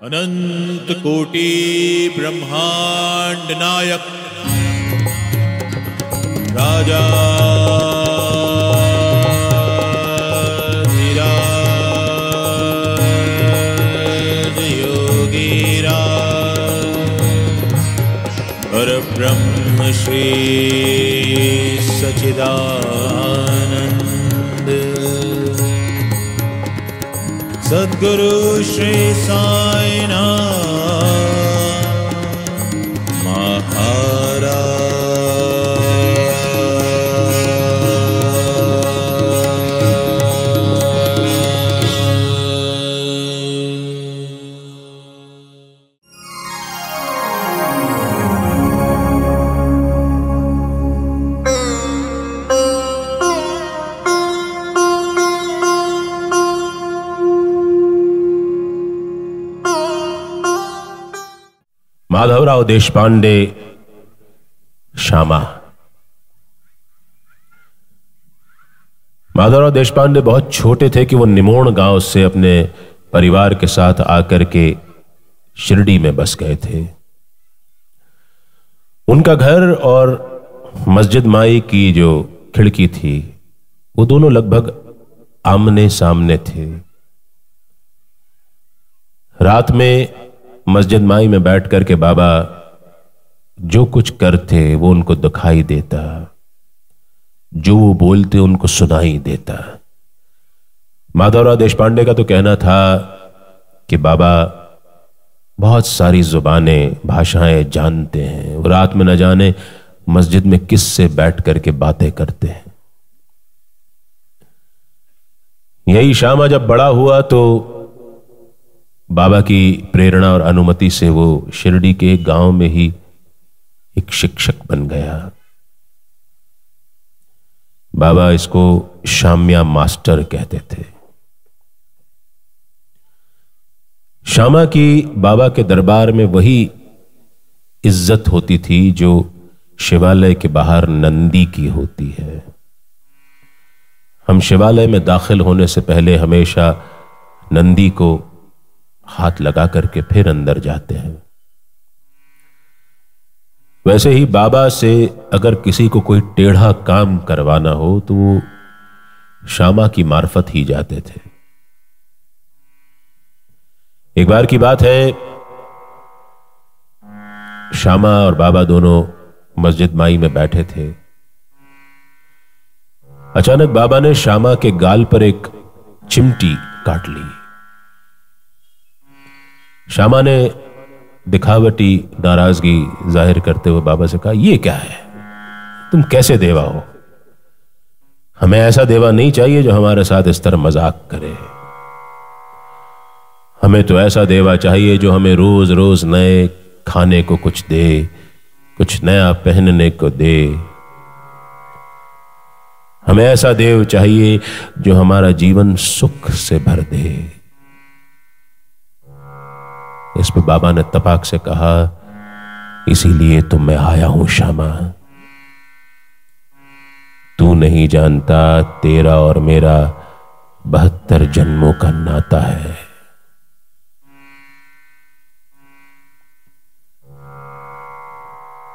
अनंत कोटि ब्रह्मांड नायक राजा योगीरा और ब्रह्म श्री सच्चिदानंद सद्गुरु श्री साईनाथ महाराज। माधवराव देशपांडे श्यामा। माधवराव देशपांडे बहुत छोटे थे कि वो निमोण गांव से अपने परिवार के साथ आकर के शिरडी में बस गए थे। उनका घर और मस्जिद माई की जो खिड़की थी वो दोनों लगभग आमने सामने थे। रात में मस्जिद माई में बैठ करके बाबा जो कुछ करते वो उनको दिखाई देता, जो वो बोलते उनको सुनाई देता। माधवराव देशपांडे का तो कहना था कि बाबा बहुत सारी जुबानें भाषाएं जानते हैं, वो रात में न जाने मस्जिद में किस से बैठ करके बातें करते हैं। यही श्यामा जब बड़ा हुआ तो बाबा की प्रेरणा और अनुमति से वो शिरडी के गांव में ही एक शिक्षक बन गया। बाबा इसको श्याम्या मास्टर कहते थे। श्यामा की बाबा के दरबार में वही इज्जत होती थी जो शिवालय के बाहर नंदी की होती है। हम शिवालय में दाखिल होने से पहले हमेशा नंदी को हाथ लगा करके फिर अंदर जाते हैं। वैसे ही बाबा से अगर किसी को कोई टेढ़ा काम करवाना हो तो वो श्यामा की मार्फत ही जाते थे। एक बार की बात है, श्यामा और बाबा दोनों मस्जिद माई में बैठे थे। अचानक बाबा ने श्यामा के गाल पर एक चिमटी काट ली। श्यामा ने दिखावटी नाराजगी जाहिर करते हुए बाबा से कहा, ये क्या है, तुम कैसे देवा हो? हमें ऐसा देवा नहीं चाहिए जो हमारे साथ इस तरह मजाक करे। हमें तो ऐसा देवा चाहिए जो हमें रोज रोज नए खाने को कुछ दे, कुछ नया पहनने को दे। हमें ऐसा देव चाहिए जो हमारा जीवन सुख से भर दे। इस पर बाबा ने तपाक से कहा, इसीलिए तो मैं आया हूं श्यामा। तू नहीं जानता तेरा और मेरा 72 जन्मों का नाता है।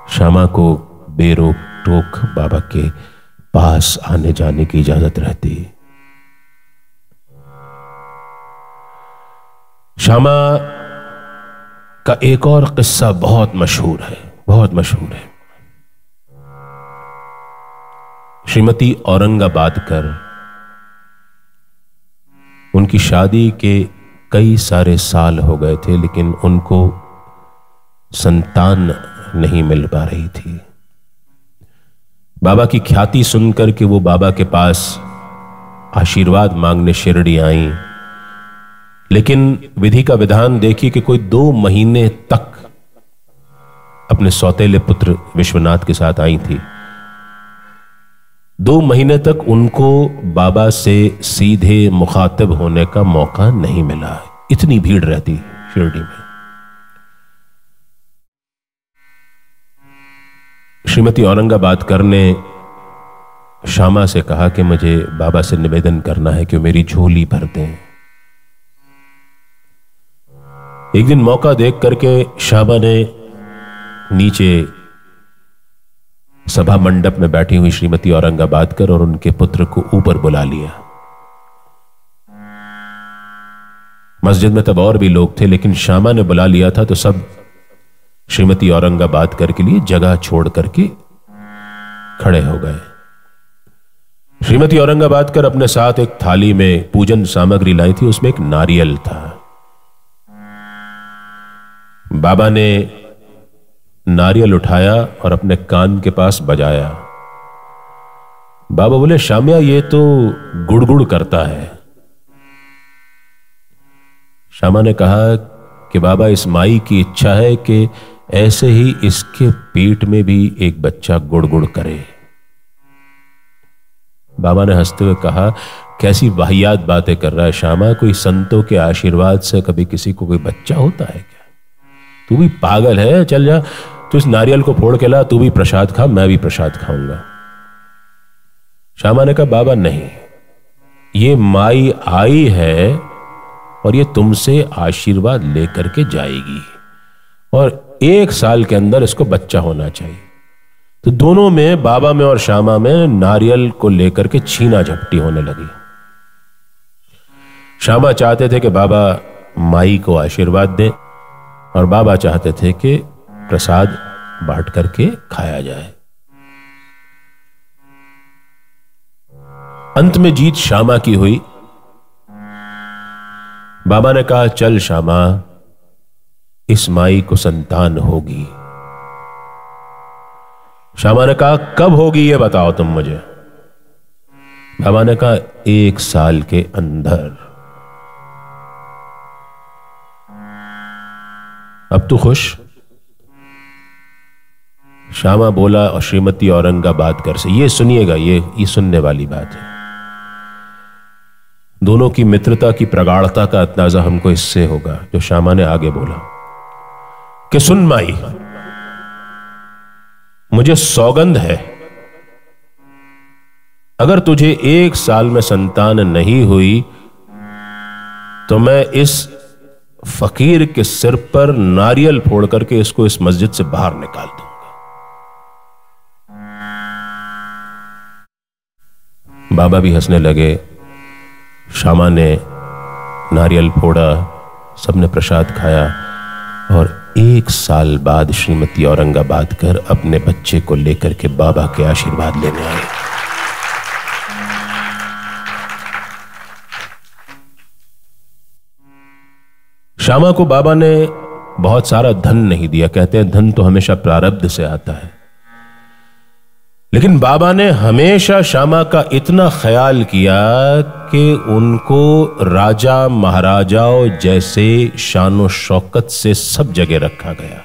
श्यामा को बेरोक टोक बाबा के पास आने जाने की इजाजत रहती। श्यामा का एक और किस्सा बहुत मशहूर है, बहुत मशहूर है। श्रीमती औरंगाबादकर, उनकी शादी के कई सारे साल हो गए थे लेकिन उनको संतान नहीं मिल पा रही थी। बाबा की ख्याति सुनकर के वो बाबा के पास आशीर्वाद मांगने शिरडी आई, लेकिन विधि का विधान देखिए कि कोई 2 महीने तक अपने सौतेले पुत्र विश्वनाथ के साथ आई थी। 2 महीने तक उनको बाबा से सीधे मुखातिब होने का मौका नहीं मिला। इतनी भीड़ रहती शिरडी में। श्रीमती औरंगाबादकर ने श्यामा से कहा कि मुझे बाबा से निवेदन करना है कि मेरी झोली भर दें। एक दिन मौका देख करके श्यामा ने नीचे सभा मंडप में बैठी हुई श्रीमती औरंगाबादकर और उनके पुत्र को ऊपर बुला लिया। मस्जिद में तब और भी लोग थे, लेकिन श्यामा ने बुला लिया था तो सब श्रीमती औरंगाबादकर के लिए जगह छोड़ करके खड़े हो गए। श्रीमती औरंगाबादकर अपने साथ एक थाली में पूजन सामग्री लाई थी, उसमें एक नारियल था। बाबा ने नारियल उठाया और अपने कान के पास बजाया। बाबा बोले, श्याम्या ये तो गुड़गुड़ करता है। श्यामा ने कहा कि बाबा इस माई की इच्छा है कि ऐसे ही इसके पेट में भी एक बच्चा गुड़गुड़ करे। बाबा ने हंसते हुए कहा, कैसी वाहियात बातें कर रहा है श्यामा, कोई संतों के आशीर्वाद से कभी किसी को कोई बच्चा होता है क्या? तू भी पागल है, चल जा, तू इस नारियल को फोड़ के ला, तू भी प्रसाद खा, मैं भी प्रसाद खाऊंगा। श्यामा ने कहा, बाबा नहीं, ये माई आई है और ये तुमसे आशीर्वाद लेकर के जाएगी और 1 साल के अंदर इसको बच्चा होना चाहिए। तो दोनों में, बाबा में और श्यामा में, नारियल को लेकर के छीना झपटी होने लगी। श्यामा चाहते थे कि बाबा माई को आशीर्वाद दें और बाबा चाहते थे कि प्रसाद बांट करके खाया जाए। अंत में जीत श्यामा की हुई। बाबा ने कहा, चल श्यामा, इस माई को संतान होगी। श्यामा ने कहा, कब होगी ये बताओ तुम मुझे। बाबा ने कहा, 1 साल के अंदर। अब तू खुश? श्यामा बोला और श्रीमती औरंगाबादकर से, ये सुनिएगा, ये सुनने वाली बात है। दोनों की मित्रता की प्रगाढ़ता का अंदाजा हमको इससे होगा जो श्यामा ने आगे बोला कि सुन माई, मुझे सौगंध है, अगर तुझे 1 साल में संतान नहीं हुई तो मैं इस फकीर के सिर पर नारियल फोड़ करके इसको इस मस्जिद से बाहर निकाल दूंगा। बाबा भी हंसने लगे। श्यामा ने नारियल फोड़ा, सबने प्रसाद खाया और 1 साल बाद श्रीमती औरंगाबादकर अपने बच्चे को लेकर के बाबा के आशीर्वाद लेने आए। श्यामा को बाबा ने बहुत सारा धन नहीं दिया। कहते हैं धन तो हमेशा प्रारब्ध से आता है, लेकिन बाबा ने हमेशा श्यामा का इतना ख्याल किया कि उनको राजा महाराजाओं जैसे शानो शौकत से सब जगह रखा गया।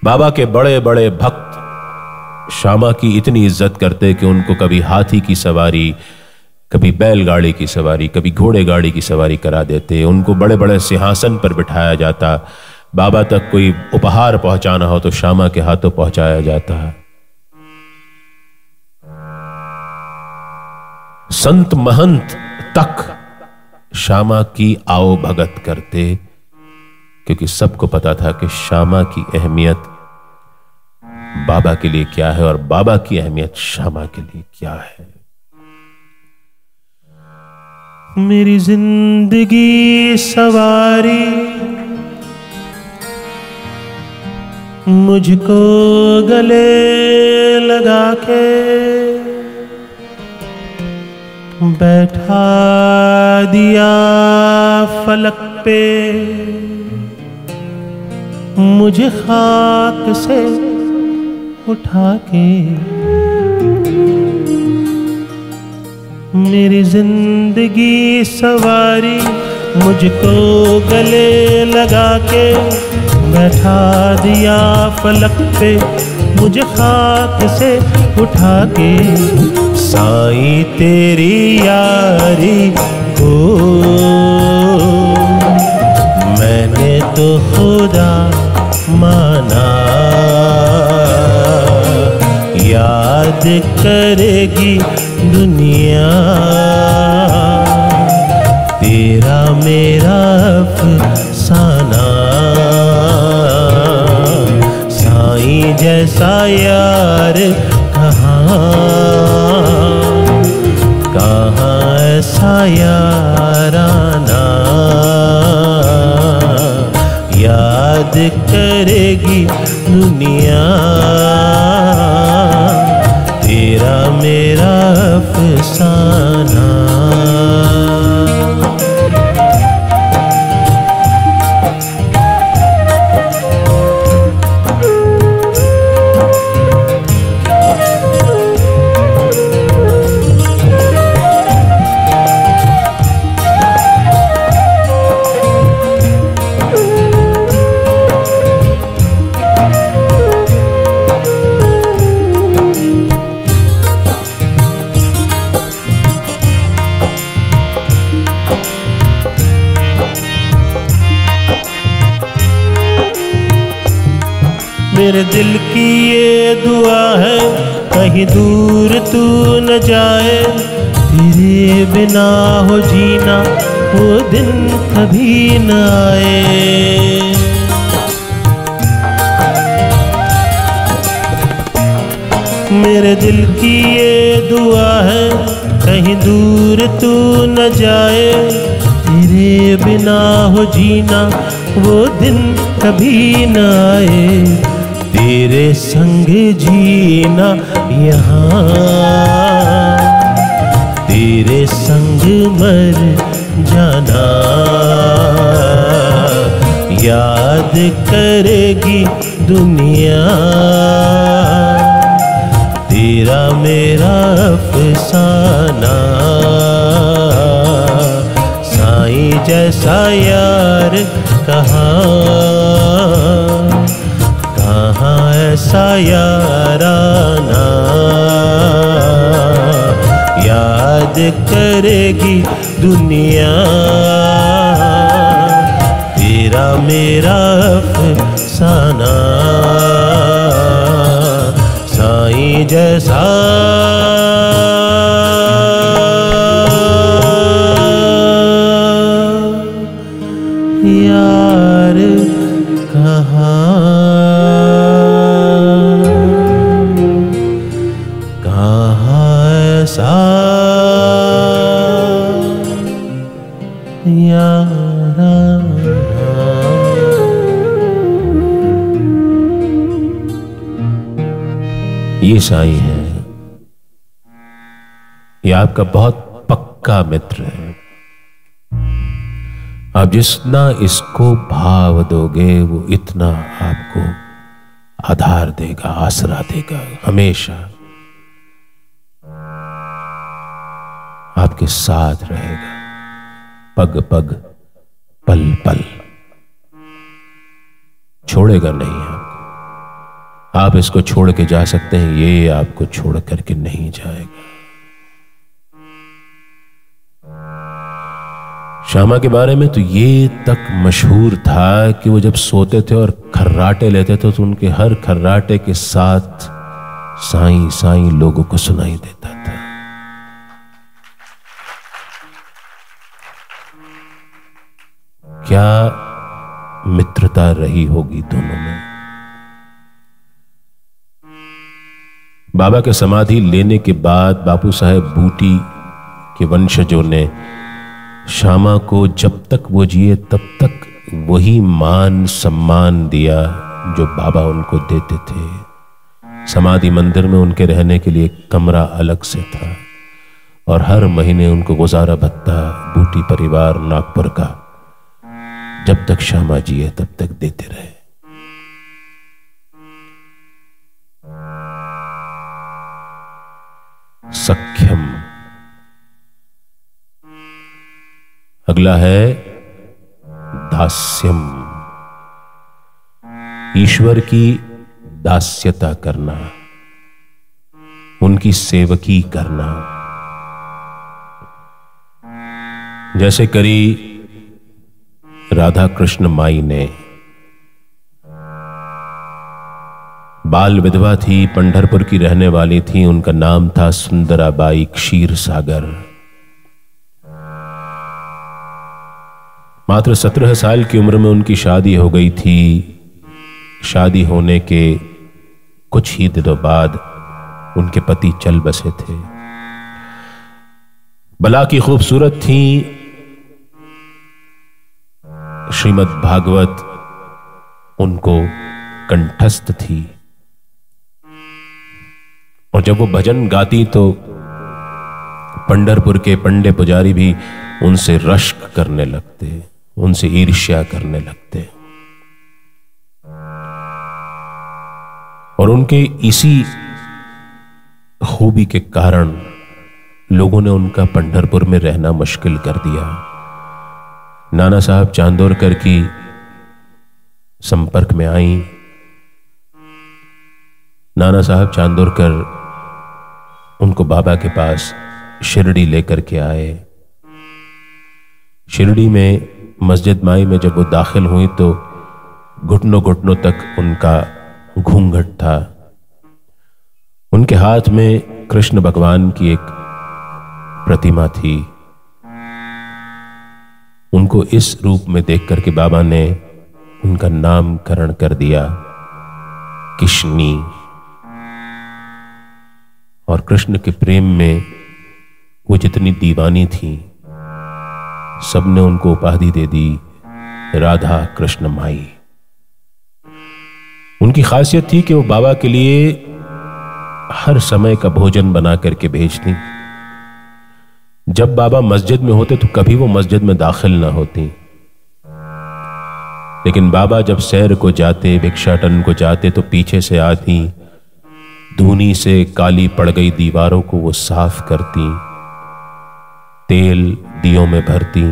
बाबा के बड़े बड़े भक्त श्यामा की इतनी इज्जत करते कि उनको कभी हाथी की सवारी, कभी बैलगाड़ी की सवारी, कभी घोड़े गाड़ी की सवारी करा देते। उनको बड़े बड़े सिंहासन पर बिठाया जाता। बाबा तक कोई उपहार पहुंचाना हो तो श्यामा के हाथों पहुंचाया जाता। संत महंत तक श्यामा की आओ भगत करते, क्योंकि सबको पता था कि श्यामा की अहमियत बाबा के लिए क्या है और बाबा की अहमियत श्यामा के लिए क्या है। मेरी जिंदगी सवारी मुझको गले लगा के बैठा दिया फलक पे, मुझे खाक से उठा के। मेरी जिंदगी सवारी मुझको गले लगा के बैठा दिया फलक पे, मुझे खाक से उठा के। साईं तेरी यारी को मैंने तो खुदा माना, याद करेगी दुनिया तेरा मेरा अफसाना। जैसा यार कहाँ, कहाँ ऐसा याराना, याद करेगी दुनिया तेरा मेरा अफसाना। मेरे दिल की ये दुआ है कहीं दूर तू न जाए, तेरे बिना हो जीना वो दिन कभी न आए। मेरे दिल की ये दुआ है कहीं दूर तू न जाए, तेरे बिना हो जीना वो दिन कभी न आए। तेरे संग जीना यहाँ, तेरे संग मर जाना, याद करेगी दुनिया तेरा मेरा अफसाना। साईं जैसा यार कहाँ, कहाँ ऐसा याराना, याद करेगी दुनिया तेरा मेरा अफसाना। साईं जैसा यार कहाँ, ये साईं है, ये आपका बहुत पक्का मित्र है। आप जितना इसको भाव दोगे वो इतना आपको आधार देगा, आसरा देगा, हमेशा आपके साथ रहेगा, पग पग पल पल छोड़ेगा नहीं आपको। आप इसको छोड़ के जा सकते हैं, ये आपको छोड़ करके नहीं जाएगा। श्यामा के बारे में तो ये तक मशहूर था कि वो जब सोते थे और खर्राटे लेते थे तो उनके हर खर्राटे के साथ साईं साईं लोगों को सुनाई देता था। क्या मित्रता रही होगी दोनों में। बाबा के समाधि लेने के बाद बापू साहेब बूटी के वंशजों ने श्यामा को जब तक वो जिए तब तक वही मान सम्मान दिया जो बाबा उनको देते थे। समाधि मंदिर में उनके रहने के लिए एक कमरा अलग से था और हर महीने उनको गुजारा भत्ता बूटी परिवार नागपुर का जब तक श्यामा जिए तब तक देते रहे। सख्यम। अगला है दास्यम, ईश्वर की दास्यता करना, उनकी सेवकी करना। जैसे करी राधा कृष्ण माई ने। बाल विधवा थी, पंढरपुर की रहने वाली थी, उनका नाम था सुंदराबाई क्षीर सागर। मात्र 17 साल की उम्र में उनकी शादी हो गई थी। शादी होने के कुछ ही दिनों बाद उनके पति चल बसे थे। भला की खूबसूरत थी, श्रीमद् भागवत उनको कंठस्थ थी, और जब वो भजन गाती तो पंढरपुर के पंडे पुजारी भी उनसे रश्क करने लगते, उनसे ईर्ष्या करने लगते। और उनके इसी खूबी के कारण लोगों ने उनका पंढरपुर में रहना मुश्किल कर दिया। नाना साहब चांदोरकर की संपर्क में आई। नाना साहब चांदोरकर उनको बाबा के पास शिरडी लेकर के आए। शिरडी में मस्जिद माई में जब वो दाखिल हुई तो घुटनों घुटनों तक उनका घूंघट था। उनके हाथ में कृष्ण भगवान की एक प्रतिमा थी। उनको इस रूप में देख करके बाबा ने उनका नामकरण कर दिया किशनी। और कृष्ण के प्रेम में वो जितनी दीवानी थी, सबने उनको उपाधि दे दी राधा कृष्ण माई। उनकी खासियत थी कि वो बाबा के लिए हर समय का भोजन बना करके भेजती। जब बाबा मस्जिद में होते तो कभी वो मस्जिद में दाखिल ना होती, लेकिन बाबा जब सैर को जाते, भिक्षाटन को जाते, तो पीछे से आती, धूनी से काली पड़ गई दीवारों को वो साफ करती, तेल दियों में भरती,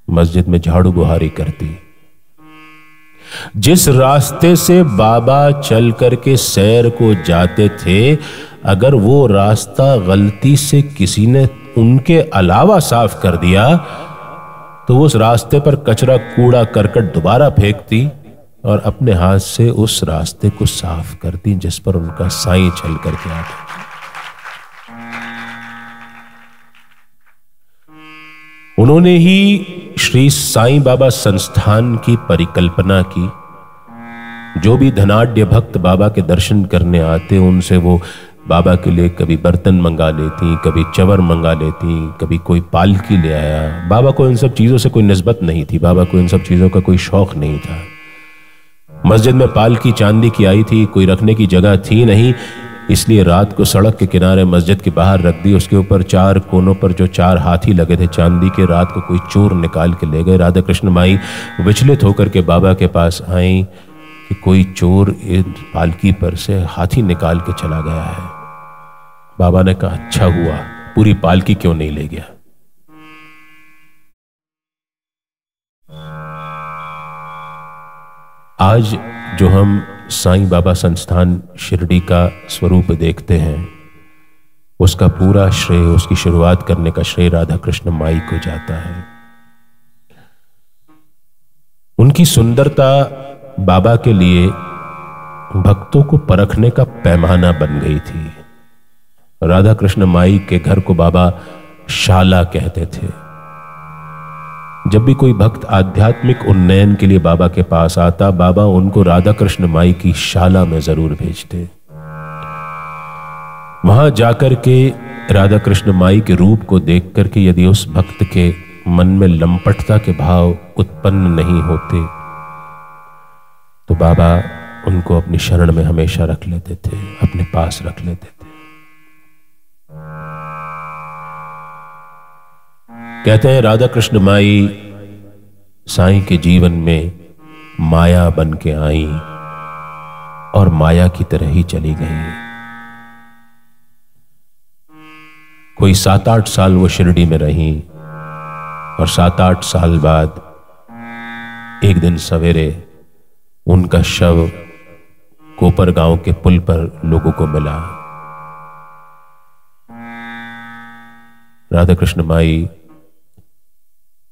मस्जिद में झाड़ू बुहारी करती। जिस रास्ते से बाबा चल करके सैर को जाते थे, अगर वो रास्ता गलती से किसी ने उनके अलावा साफ कर दिया तो उस रास्ते पर कचरा कूड़ा करकट दोबारा फेंकती और अपने हाथ से उस रास्ते को साफ करती जिस पर उनका साईं चल करके आता। उन्होंने ही श्री साईं बाबा संस्थान की परिकल्पना की। जो भी धनाढ्य भक्त बाबा के दर्शन करने आते, उनसे वो बाबा के लिए कभी बर्तन मंगा लेती, कभी चवर मंगा लेती, कभी कोई पालकी ले आया। बाबा को इन सब चीजों से कोई निस्बत नहीं थी, बाबा को इन सब चीजों का कोई शौक नहीं था। मस्जिद में पालकी चांदी की आई थी, कोई रखने की जगह थी नहीं, इसलिए रात को सड़क के किनारे मस्जिद के बाहर रख दी। उसके ऊपर 4 कोनों पर जो 4 हाथी लगे थे चांदी के, रात को कोई चोर निकाल के ले गए। राधा कृष्ण माई विचलित होकर के बाबा के पास आई कि कोई चोर इन पालकी पर से हाथी निकाल के चला गया है। बाबा ने कहा, अच्छा हुआ, पूरी पालकी क्यों नहीं ले गया। आज जो हम साईं बाबा संस्थान शिरडी का स्वरूप देखते हैं, उसका पूरा श्रेय, उसकी शुरुआत करने का श्रेय राधा कृष्ण माई को जाता है। उनकी सुंदरता बाबा के लिए भक्तों को परखने का पैमाना बन गई थी। राधा कृष्ण माई के घर को बाबा शाला कहते थे। जब भी कोई भक्त आध्यात्मिक उन्नयन के लिए बाबा के पास आता, बाबा उनको राधा कृष्ण माई की शाला में जरूर भेजते। वहां जाकर के राधा कृष्ण माई के रूप को देख करके यदि उस भक्त के मन में लंपटता के भाव उत्पन्न नहीं होते तो बाबा उनको अपनी शरण में हमेशा रख लेते थे, अपने पास रख लेते थे। कहते हैं राधा कृष्ण माई साईं के जीवन में माया बन के आई और माया की तरह ही चली गई। कोई 7-8 साल वो शिरडी में रही और 7-8 साल बाद एक दिन सवेरे उनका शव कोपर गांव के पुल पर लोगों को मिला। राधा कृष्ण माई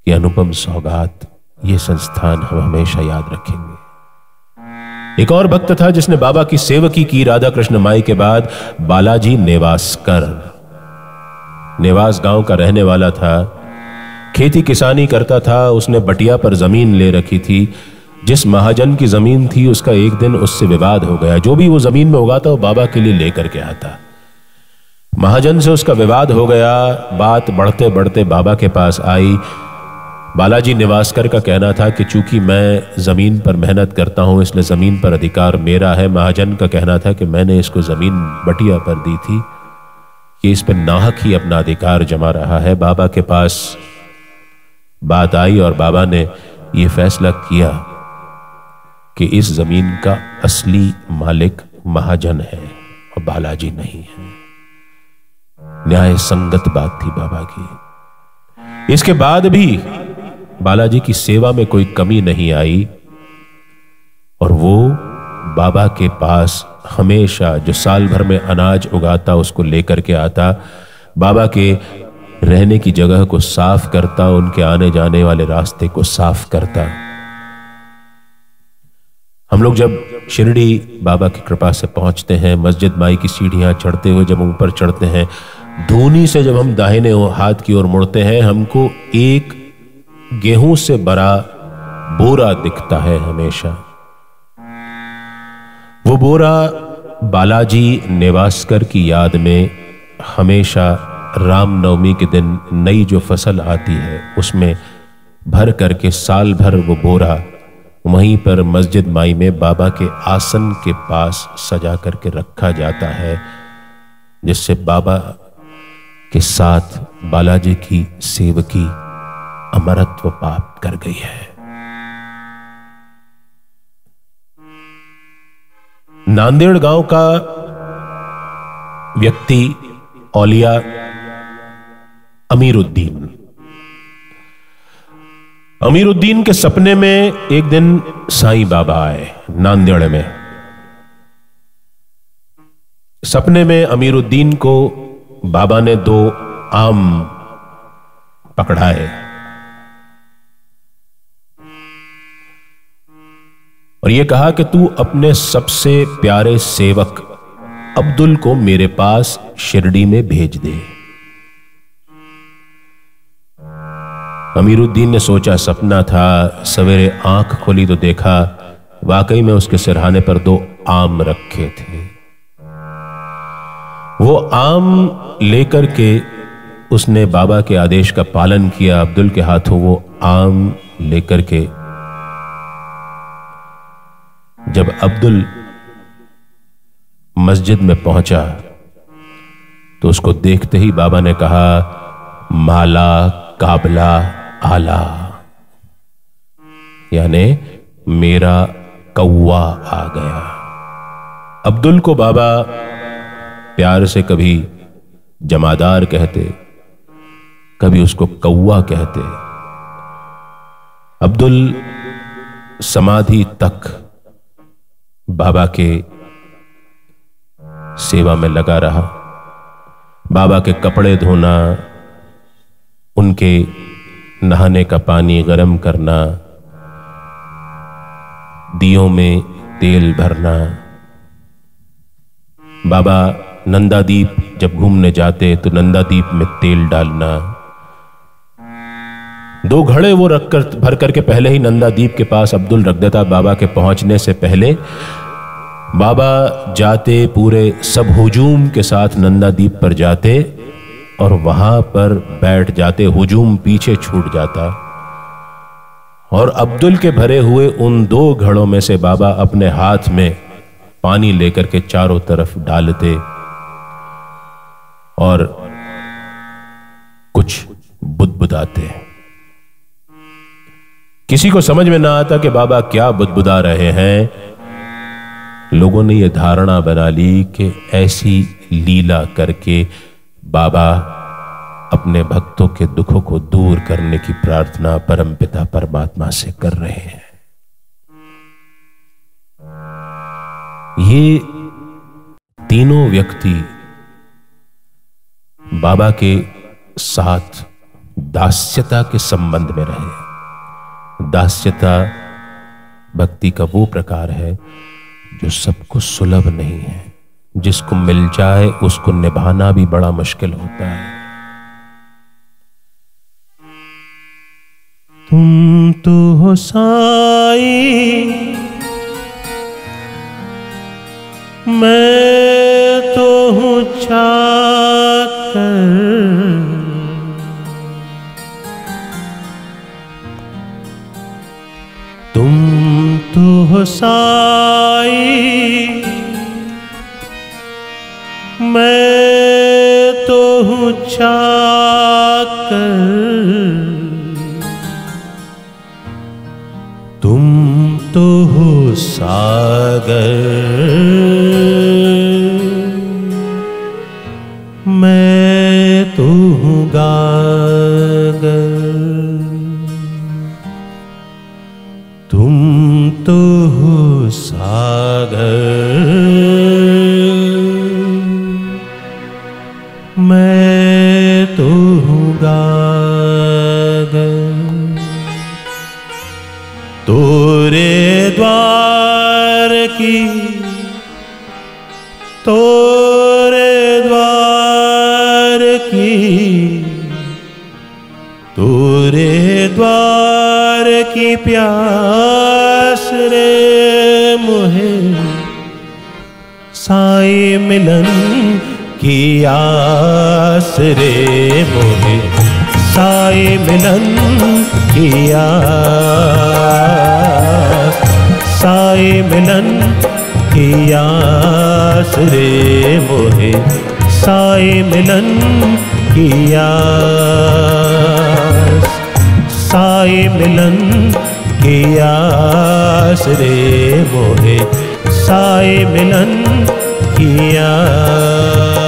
की अनुपम सौगात, ये संस्थान हम हमेशा याद रखेंगे। एक और भक्त था जिसने बाबा की सेवकी की राधा कृष्ण माई के बाद, बालाजी नेवासकर। नेवास गांव का रहने वाला था, खेती किसानी करता था। उसने बटिया पर जमीन ले रखी थी। जिस महाजन की जमीन थी उसका एक दिन उससे विवाद हो गया। जो भी वो जमीन में उगाता वो बाबा के लिए लेकर के आता। महाजन से उसका विवाद हो गया। बात बढ़ते बढ़ते बाबा के पास आई। बालाजी निवासकर का कहना था कि चूंकि मैं जमीन पर मेहनत करता हूं इसलिए जमीन पर अधिकार मेरा है। महाजन का कहना था कि मैंने इसको जमीन बटिया पर दी थी, कि इस पर नाहक ही अपना अधिकार जमा रहा है। बाबा के पास बात आई और बाबा ने यह फैसला किया कि इस जमीन का असली मालिक महाजन है और बालाजी नहीं है। न्याय संगत बात थी बाबा की। इसके बाद भी बालाजी की सेवा में कोई कमी नहीं आई और वो बाबा के पास हमेशा जो साल भर में अनाज उगाता उसको लेकर के आता, बाबा के रहने की जगह को साफ करता, उनके आने जाने वाले रास्ते को साफ करता। हम लोग जब शिरडी बाबा की कृपा से पहुंचते हैं, मस्जिद माई की सीढ़ियां चढ़ते हुए जब ऊपर चढ़ते हैं, धूनी से जब हम दाहिने हाथ की ओर मुड़ते हैं, हमको एक गेहूं से भरा बोरा दिखता है हमेशा। वो बोरा बालाजी नेवासकर की याद में हमेशा रामनवमी के दिन नई जो फसल आती है उसमें भर करके साल भर वो बोरा वहीं पर मस्जिद माई में बाबा के आसन के पास सजा करके रखा जाता है, जिससे बाबा के साथ बालाजी की सेवकी अमरत्व प्राप्त कर गई है। नांदेड़ गांव का व्यक्ति औलिया अमीरुद्दीन के सपने में एक दिन साईं बाबा आए नांदेड़ में। सपने में अमीरुद्दीन को बाबा ने 2 आम पकड़ाए और यह कहा कि तू अपने सबसे प्यारे सेवक अब्दुल को मेरे पास शिरडी में भेज दे। अमीरुद्दीन ने सोचा सपना था। सवेरे आंख खोली तो देखा वाकई में उसके सिरहाने पर 2 आम रखे थे। वो आम लेकर के उसने बाबा के आदेश का पालन किया। अब्दुल के हाथों वो आम लेकर के जब अब्दुल मस्जिद में पहुंचा तो उसको देखते ही बाबा ने कहा, माला काबला आला, यानी मेरा कौवा आ गया। अब्दुल को बाबा प्यार से कभी जमादार कहते, कभी उसको कौवा कहते। अब्दुल समाधि तक बाबा के सेवा में लगा रहा। बाबा के कपड़े धोना, उनके नहाने का पानी गर्म करना, दियों में तेल भरना। बाबा नंदादीप जब घूमने जाते तो नंदादीप में तेल डालना। 2 घड़े वो रखकर भर करके पहले ही नंदादीप के पास अब्दुल रख देता। बाबा के पहुंचने से पहले बाबा जाते पूरे सब हुजूम के साथ नंदादीप पर जाते और वहां पर बैठ जाते। हुजूम पीछे छूट जाता और अब्दुल के भरे हुए उन 2 घड़ों में से बाबा अपने हाथ में पानी लेकर के चारों तरफ डालते और कुछ बुदबुदाते। किसी को समझ में ना आता कि बाबा क्या बुदबुदा रहे हैं। लोगों ने यह धारणा बना ली कि ऐसी लीला करके बाबा अपने भक्तों के दुखों को दूर करने की प्रार्थना परमपिता परमात्मा से कर रहे हैं। ये तीनों व्यक्ति बाबा के साथ दास्यता के संबंध में रहे। दास्यता भक्ति का वो प्रकार है जो सबको सुलभ नहीं है। जिसको मिल जाए उसको निभाना भी बड़ा मुश्किल होता है। तुम तो हो साई, मैं तो हूँ चाकर। तुम तो हो साई, मैं तो हूँ चाकर। तुम तो हो सागर, मैं तो हूँ गागर। तुम तो हो सागर, मैं तो हूँ गागर। तोरे द्वार की, तोरे द्वार की, तोरे द्वार की प्यास रे मोहे। साई मिलन की आस रे मोहे। साई मिलन की आस, साई मिलन की आस रे मोहे। साई मिलन की आस, साई मिलन की आस रे मोहे। साई मिलन की आस।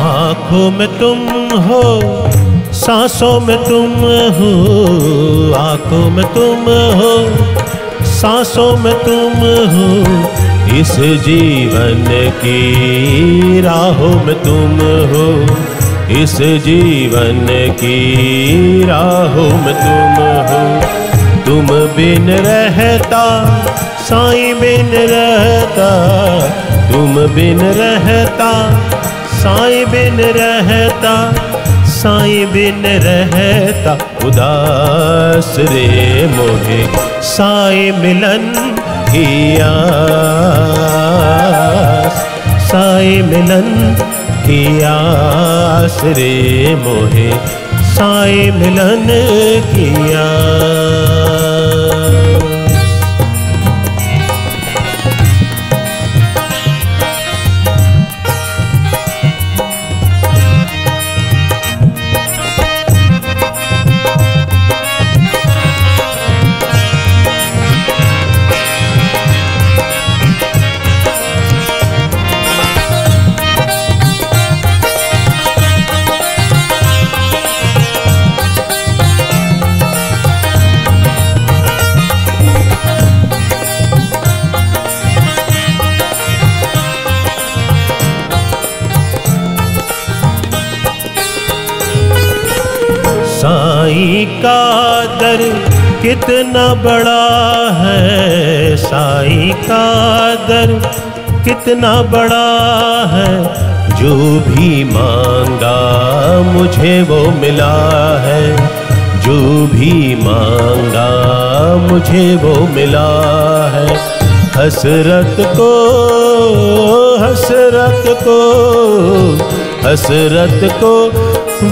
आँखों में तुम हो, सांसों में तुम हो। आँखों में तुम हो, सांसों में तुम हो। इस जीवन की राहों में तुम हो। इस जीवन की राहों में तुम हो। तुम बिन रहता, साईं बिन रहता। तुम बिन रहता, साईं बिन रहता। साईं बिन रहता उदास रे मोहे। साईं मिलन की आस, साईं मिलन की आस रे मोहे। साईं मिलन की आस। साईं का दर कितना बड़ा है। साईं का दर कितना बड़ा है। जो भी मांगा मुझे वो मिला है। जो भी मांगा मुझे वो मिला है। हसरत को, हसरत को, हसरत को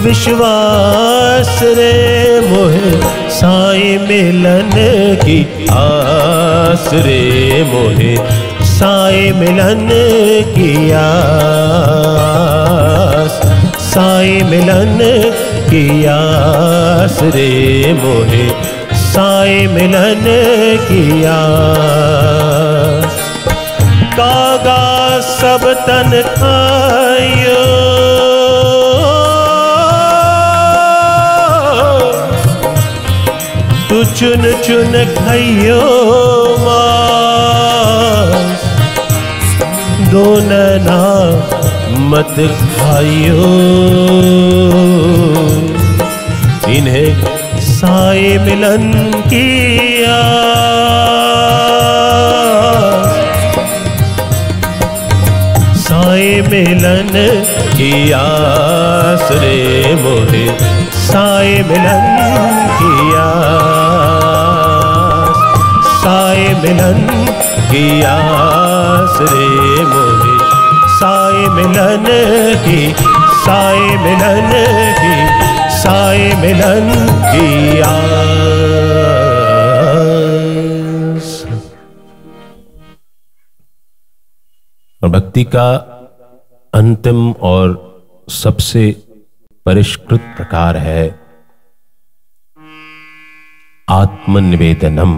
विश्वास रे मोहे। साईं मिलन की आस रे मोहे। साईं मिलन की आस, साईं मिलन की आस रे मोहे। साई मिलन किया। कागा सब तन खायो, तू चुन चुन खाइयो मांस, दो नैना मत खाइयो। इन्हें साई मिलन किया, साई मिलन किया रे मोहे, साई मिलन किया, साई मिलन किया रे मोहे, साई मिलन की, साई मिलन की, साई मिलन किया। भक्ति का अंतिम और सबसे परिष्कृत प्रकार है आत्मनिवेदनम,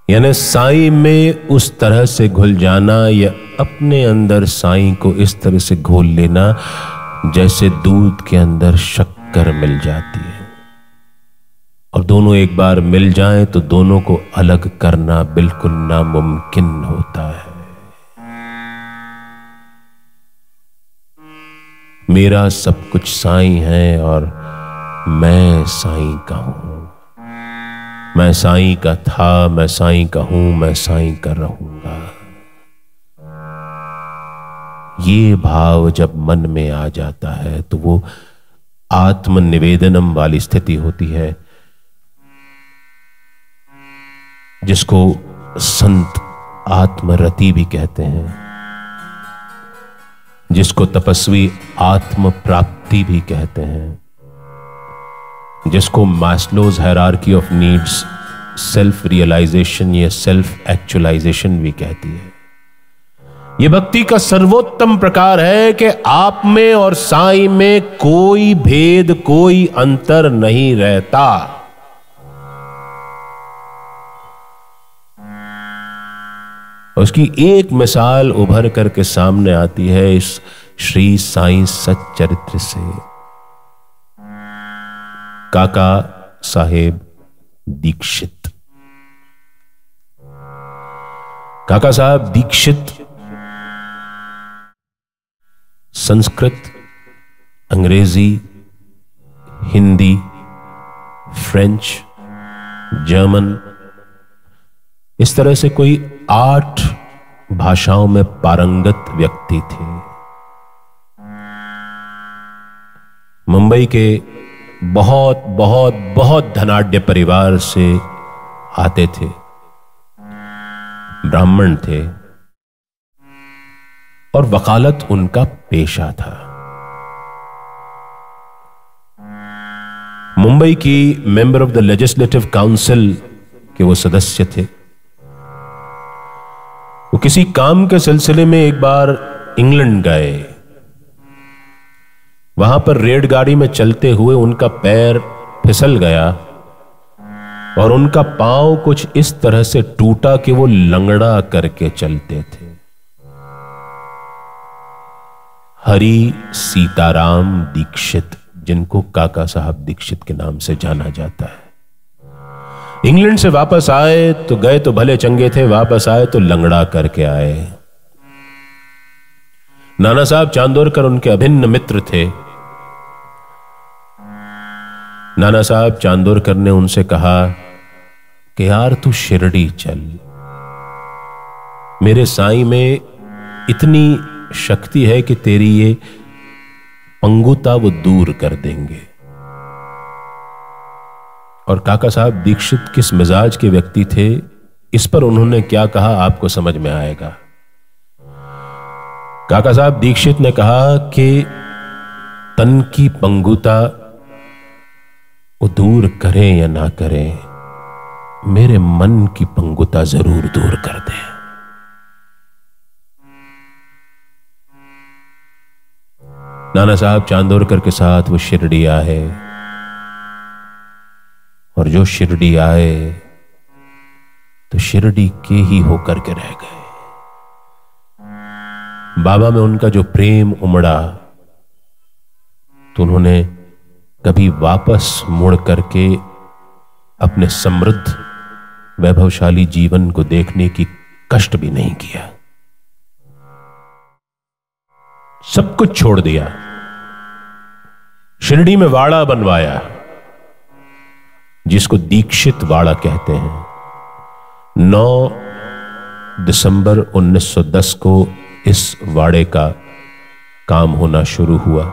यानी साईं में उस तरह से घुल जाना या अपने अंदर साईं को इस तरह से घोल लेना जैसे दूध के अंदर शक्कर मिल जाती है, और दोनों एक बार मिल जाएं तो दोनों को अलग करना बिल्कुल नामुमकिन होता है। मेरा सब कुछ साईं है और मैं साईं का हूं, मैं साईं का था, मैं साईं का हूं, मैं साईं का रहूंगा। ये भाव जब मन में आ जाता है तो वो आत्मनिवेदनम वाली स्थिति होती है, जिसको संत आत्मरति भी कहते हैं, जिसको तपस्वी आत्म प्राप्ति भी कहते हैं, जिसको Maslow's hierarchy of needs self realisation या सेल्फ एक्चुअलाइजेशन भी कहती है। यह भक्ति का सर्वोत्तम प्रकार है कि आप में और साईं में कोई भेद, कोई अंतर नहीं रहता। उसकी एक मिसाल उभर करके सामने आती है इस श्री साईं सच्चरित्र से। काका साहेब दीक्षित, काका साहब दीक्षित संस्कृत, अंग्रेजी, हिंदी, फ्रेंच, जर्मन, इस तरह से कोई 8 भाषाओं में पारंगत व्यक्ति थे। मुंबई के बहुत बहुत बहुत धनाढ्य परिवार से आते थे, ब्राह्मण थे और वकालत उनका पेशा था। मुंबई की member of the legislative council के वो सदस्य थे। वो किसी काम के सिलसिले में एक बार इंग्लैंड गए। वहां पर रेलगाड़ी में चलते हुए उनका पैर फिसल गया और उनका पांव कुछ इस तरह से टूटा कि वो लंगड़ा करके चलते थे। हरि सीताराम दीक्षित, जिनको काका साहब दीक्षित के नाम से जाना जाता है, इंग्लैंड से वापस आए तो गए तो भले चंगे थे, वापस आए तो लंगड़ा करके आए। नाना साहब चांदोरकर उनके अभिन्न मित्र थे। नाना साहब चांदोरकर ने उनसे कहा कि यार तू शिरडी चल, मेरे साईं में इतनी शक्ति है कि तेरी ये पंगुता वो दूर कर देंगे। और काका साहब दीक्षित किस मिजाज के व्यक्ति थे, इस पर उन्होंने क्या कहा आपको समझ में आएगा। काका साहब दीक्षित ने कहा कि तन की पंगुता वो दूर करें या ना करें, मेरे मन की पंगुता जरूर दूर कर दे। नाना साहब चांदोरकर के साथ वो शिरडी आए। और जो शिरडी आए तो शिरडी के ही होकर के रह गए। बाबा में उनका जो प्रेम उमड़ा तो उन्होंने कभी वापस मुड़ करके अपने समृद्ध वैभवशाली जीवन को देखने की कष्ट भी नहीं किया। सब कुछ छोड़ दिया, शिरडी में वाड़ा बनवाया जिसको दीक्षित वाड़ा कहते हैं। 9 दिसंबर 1910 को इस वाड़े का काम होना शुरू हुआ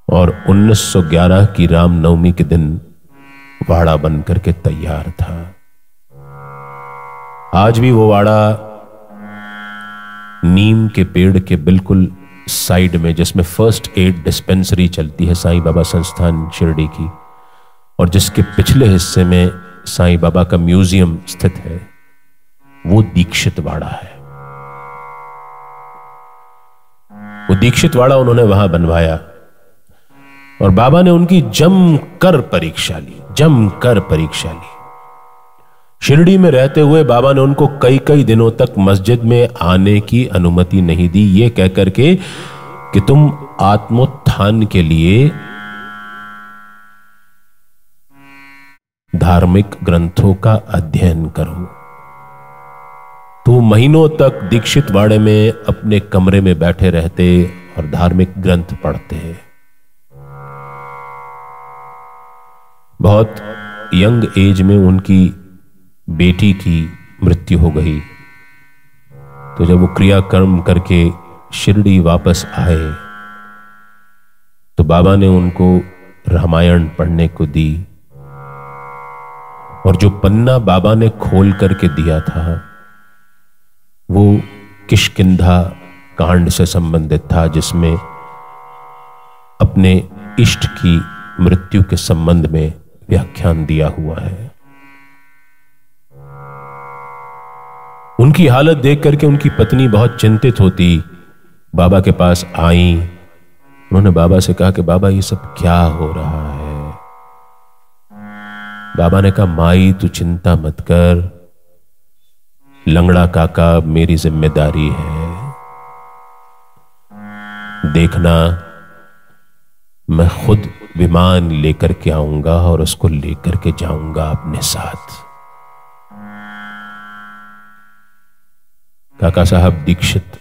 और 1911 की रामनवमी के दिन वाड़ा बन करके तैयार था। आज भी वो वाड़ा नीम के पेड़ के बिल्कुल साइड में, जिसमें फर्स्ट एड डिस्पेंसरी चलती है साईं बाबा संस्थान शिरडी की, और जिसके पिछले हिस्से में साईं बाबा का म्यूजियम स्थित है, वो दीक्षित वाड़ा है। वो दीक्षित वाड़ा उन्होंने वहां बनवाया और बाबा ने उनकी जमकर परीक्षा ली। शिरडी में रहते हुए बाबा ने उनको कई कई दिनों तक मस्जिद में आने की अनुमति नहीं दी, ये कहकर के कि तुम आत्मोत्थान के लिए धार्मिक ग्रंथों का अध्ययन करो। तो महीनों तक दीक्षित वाड़े में अपने कमरे में बैठे रहते और धार्मिक ग्रंथ पढ़ते। बहुत यंग एज में उनकी बेटी की मृत्यु हो गई, तो जब वो क्रियाकर्म करके शिरडी वापस आए तो बाबा ने उनको रामायण पढ़ने को दी, और जो पन्ना बाबा ने खोल करके दिया था वो किष्किंधा कांड से संबंधित था, जिसमें अपने इष्ट की मृत्यु के संबंध में व्याख्यान दिया हुआ है। उनकी हालत देख करके उनकी पत्नी बहुत चिंतित होती बाबा के पास आई। उन्होंने बाबा से कहा कि बाबा ये सब क्या हो रहा है। बाबा ने कहा, माई तू चिंता मत कर, लंगड़ा काका मेरी जिम्मेदारी है, देखना मैं खुद विमान लेकर के आऊंगा और उसको लेकर के जाऊंगा अपने साथ। काका साहब दीक्षित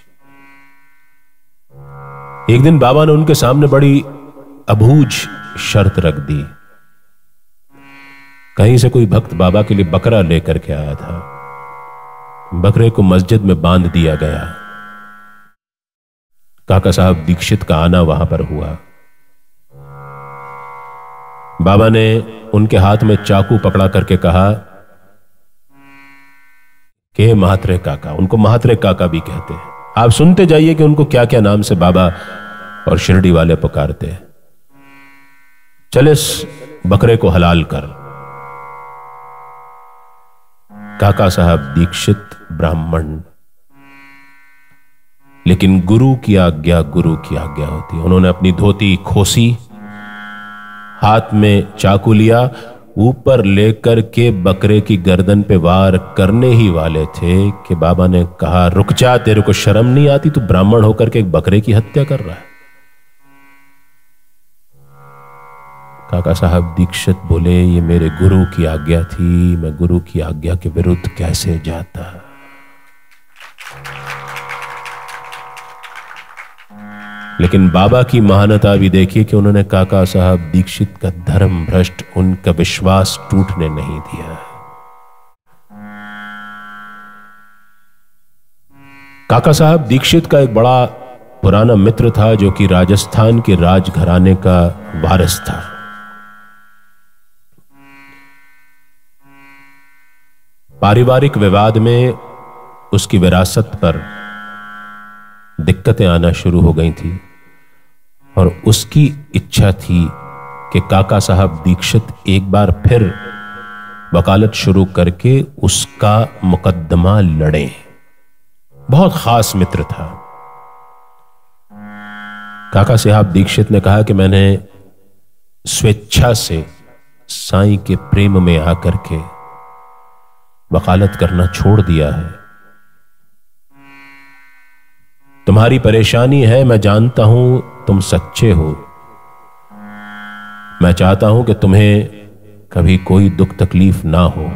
एक दिन बाबा ने उनके सामने बड़ी अबूझ शर्त रख दी। कहीं से कोई भक्त बाबा के लिए बकरा लेकर के आया था, बकरे को मस्जिद में बांध दिया गया। काका साहब दीक्षित का आना वहां पर हुआ। बाबा ने उनके हाथ में चाकू पकड़ा करके कहा कि महात्रे काका, उनको महात्रे काका भी कहते हैं। आप सुनते जाइए कि उनको क्या क्या नाम से बाबा और शिरडी वाले पुकारते हैं। चल इस बकरे को हलाल कर। काका साहब दीक्षित ब्राह्मण, लेकिन गुरु की आज्ञा होती है। उन्होंने अपनी धोती खोसी, हाथ में चाकू लिया, ऊपर लेकर के बकरे की गर्दन पे वार करने ही वाले थे कि बाबा ने कहा, रुक जा, तेरे को शर्म नहीं आती? तू ब्राह्मण होकर के एक बकरे की हत्या कर रहा है। काका साहब दीक्षित बोले, ये मेरे गुरु की आज्ञा थी, मैं गुरु की आज्ञा के विरुद्ध कैसे जाता। लेकिन बाबा की महानता भी देखिए कि उन्होंने काका साहब दीक्षित का धर्म भ्रष्ट, उनका विश्वास टूटने नहीं दिया। काका साहब दीक्षित का एक बड़ा पुराना मित्र था जो कि राजस्थान के राजघराने का वारिस था। पारिवारिक विवाद में उसकी विरासत पर दिक्कतें आना शुरू हो गई थी और उसकी इच्छा थी कि काका साहब दीक्षित एक बार फिर वकालत शुरू करके उसका मुकदमा लड़ें। बहुत खास मित्र था। काका साहब दीक्षित ने कहा कि मैंने स्वेच्छा से साईं के प्रेम में आकर के वकालत करना छोड़ दिया है। तुम्हारी परेशानी है, मैं जानता हूं तुम सच्चे हो। मैं चाहता हूं कि तुम्हें कभी कोई दुख तकलीफ ना हो,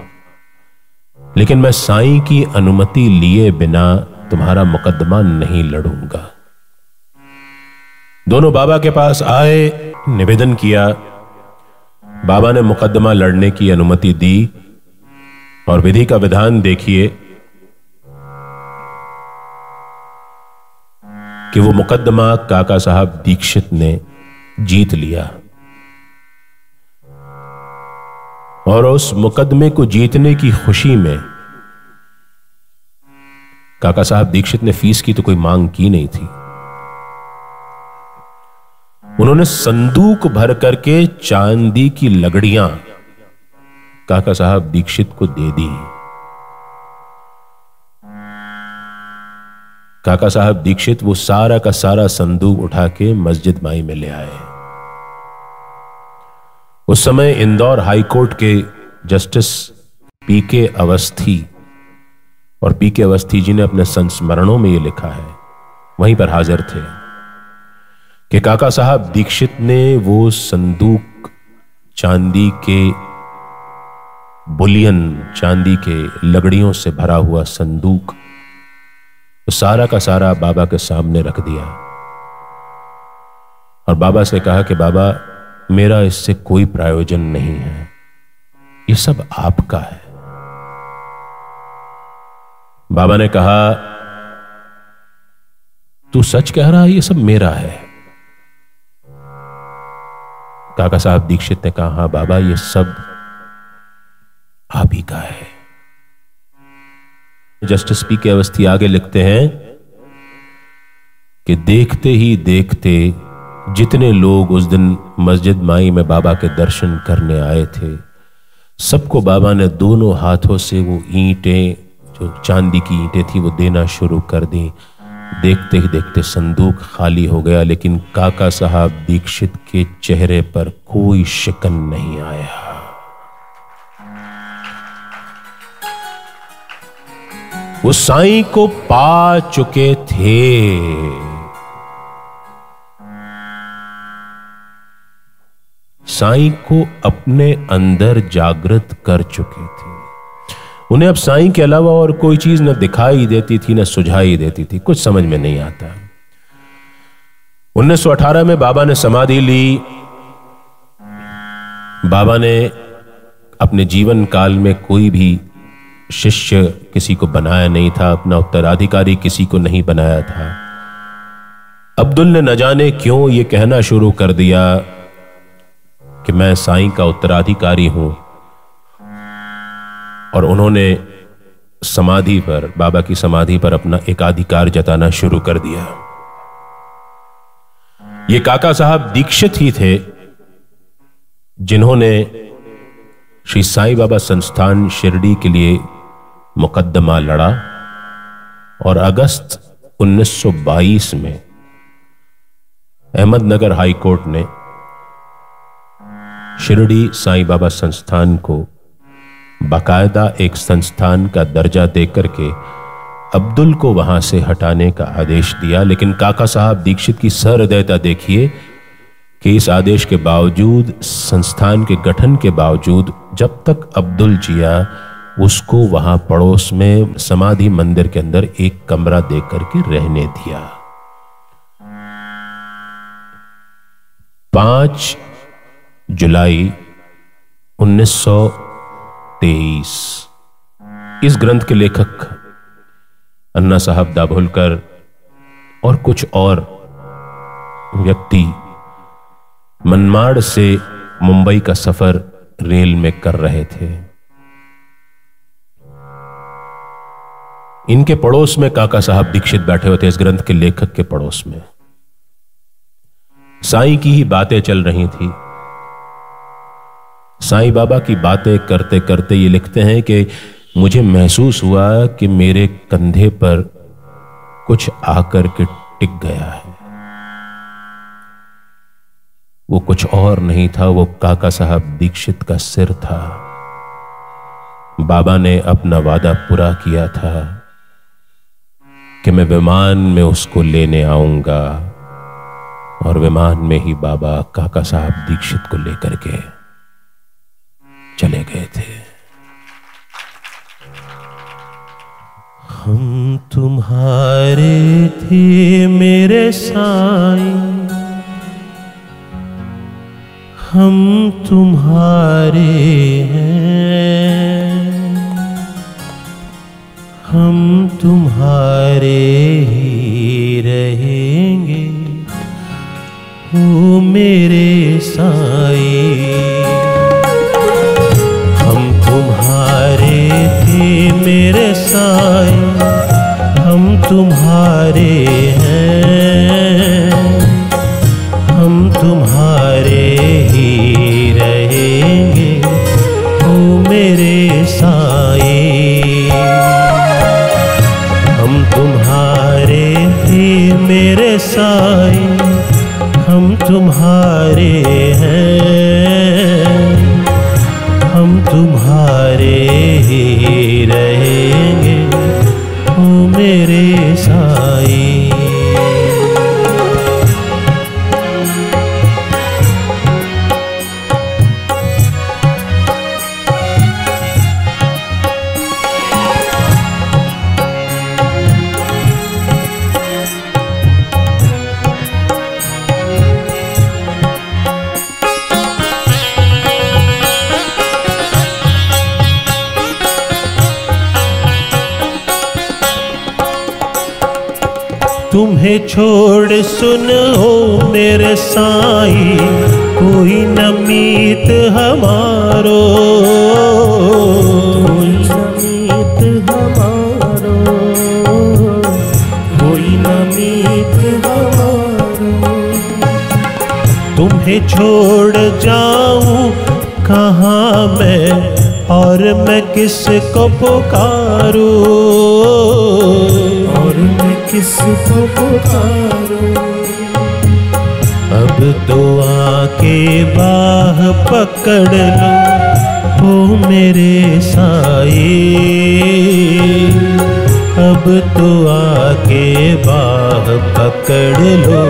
लेकिन मैं साईं की अनुमति लिए बिना तुम्हारा मुकदमा नहीं लड़ूंगा। दोनों बाबा के पास आए, निवेदन किया। बाबा ने मुकदमा लड़ने की अनुमति दी और विधि का विधान देखिए कि वो मुकदमा काका साहब दीक्षित ने जीत लिया। और उस मुकदमे को जीतने की खुशी में काका साहब दीक्षित ने फीस की तो कोई मांग की नहीं थी। उन्होंने संदूक भर करके चांदी की लगड़ियां काका साहब दीक्षित को दे दी। काका साहब दीक्षित वो सारा का सारा संदूक उठा के मस्जिद माई में ले आए। उस समय इंदौर हाई कोर्ट के जस्टिस पीके अवस्थी, और पीके अवस्थी जी ने अपने संस्मरणों में ये लिखा है, वहीं पर हाजिर थे, कि काका साहब दीक्षित ने वो संदूक चांदी के बुलियन, चांदी के लगड़ियों से भरा हुआ संदूक, तो सारा का सारा बाबा के सामने रख दिया और बाबा से कहा कि बाबा, मेरा इससे कोई प्रयोजन नहीं है, ये सब आपका है। बाबा ने कहा, तू सच कह रहा है, ये सब मेरा है? काका साहब दीक्षित ने कहा, हाँ बाबा, ये सब आप ही का है। जस्टिस पी के अवस्थी आगे लिखते हैं कि देखते ही देखते जितने लोग उस दिन मस्जिद माई में बाबा के दर्शन करने आए थे, सबको बाबा ने दोनों हाथों से वो ईंटें, जो चांदी की ईंटें थी, वो देना शुरू कर दी। देखते ही देखते संदूक खाली हो गया, लेकिन काका साहब दीक्षित के चेहरे पर कोई शिकन नहीं आया। वो साईं को पा चुके थे। साईं को अपने अंदर जागृत कर चुके थे। उन्हें अब साईं के अलावा और कोई चीज न दिखाई देती थी, न सुझाई देती थी। कुछ समझ में नहीं आता। 1918 में बाबा ने समाधि ली। बाबा ने अपने जीवन काल में कोई भी शिष्य किसी को बनाया नहीं था, अपना उत्तराधिकारी किसी को नहीं बनाया था। अब्दुल ने न जाने क्यों ये कहना शुरू कर दिया कि मैं साईं का उत्तराधिकारी हूं, और उन्होंने समाधि पर, बाबा की समाधि पर अपना एकाधिकार जताना शुरू कर दिया। ये काका साहब दीक्षित ही थे जिन्होंने श्री साईं बाबा संस्थान शिरडी के लिए मुकदमा लड़ा, और अगस्त 1922 में अहमदनगर हाई कोर्ट ने शिरडी साईं बाबा संस्थान को बाकायदा एक संस्थान का दर्जा देकर के अब्दुल को वहां से हटाने का आदेश दिया। लेकिन काका साहब दीक्षित की सहृदयता देखिए कि इस आदेश के बावजूद, संस्थान के गठन के बावजूद, जब तक अब्दुल जिया, उसको वहां पड़ोस में समाधि मंदिर के अंदर एक कमरा देकर के रहने दिया। 5 जुलाई 1923 इस ग्रंथ के लेखक अन्ना साहब दाभोलकर और कुछ और व्यक्ति मनमाड़ से मुंबई का सफर रेल में कर रहे थे। इनके पड़ोस में काका साहब दीक्षित बैठे हुए थे, इस ग्रंथ के लेखक के पड़ोस में। साईं की ही बातें चल रही थी। साईं बाबा की बातें करते करते ये लिखते हैं कि मुझे महसूस हुआ कि मेरे कंधे पर कुछ आकर के टिक गया है। वो कुछ और नहीं था, वो काका साहब दीक्षित का सिर था। बाबा ने अपना वादा पूरा किया था कि मैं विमान में उसको लेने आऊंगा, और विमान में ही बाबा काका साहब दीक्षित को लेकर के चले गए थे। हम तुम्हारे थे मेरे साईं, हम तुम्हारे हैं, हम तुम्हारे ही रहेंगे, ओ मेरे साईं। हम तुम्हारे थे मेरे साईं, हम तुम्हारे हैं, हम तुम्हारे ही रहेंगे, ओ मेरे साईं। हम तुम्हारे थे मेरे साईं, हम तुम्हारे हैं, हम तुम्हारे ही रहेंगे, ओ मेरे साईं। तुम्हें छोड़ सुनो मेरे साईं, कोई न मीत हमारो, कोई न मीत हमारो, कोई न मीत हमारो। तुम्हें छोड़ जाऊं कहाँ मैं, और मैं किसको पुकारूं, और मैं किसको पुकारूं। अब तो आके बाह पकड़ लो, ओ मेरे साईं। अब तो आके बाह पकड़ लो,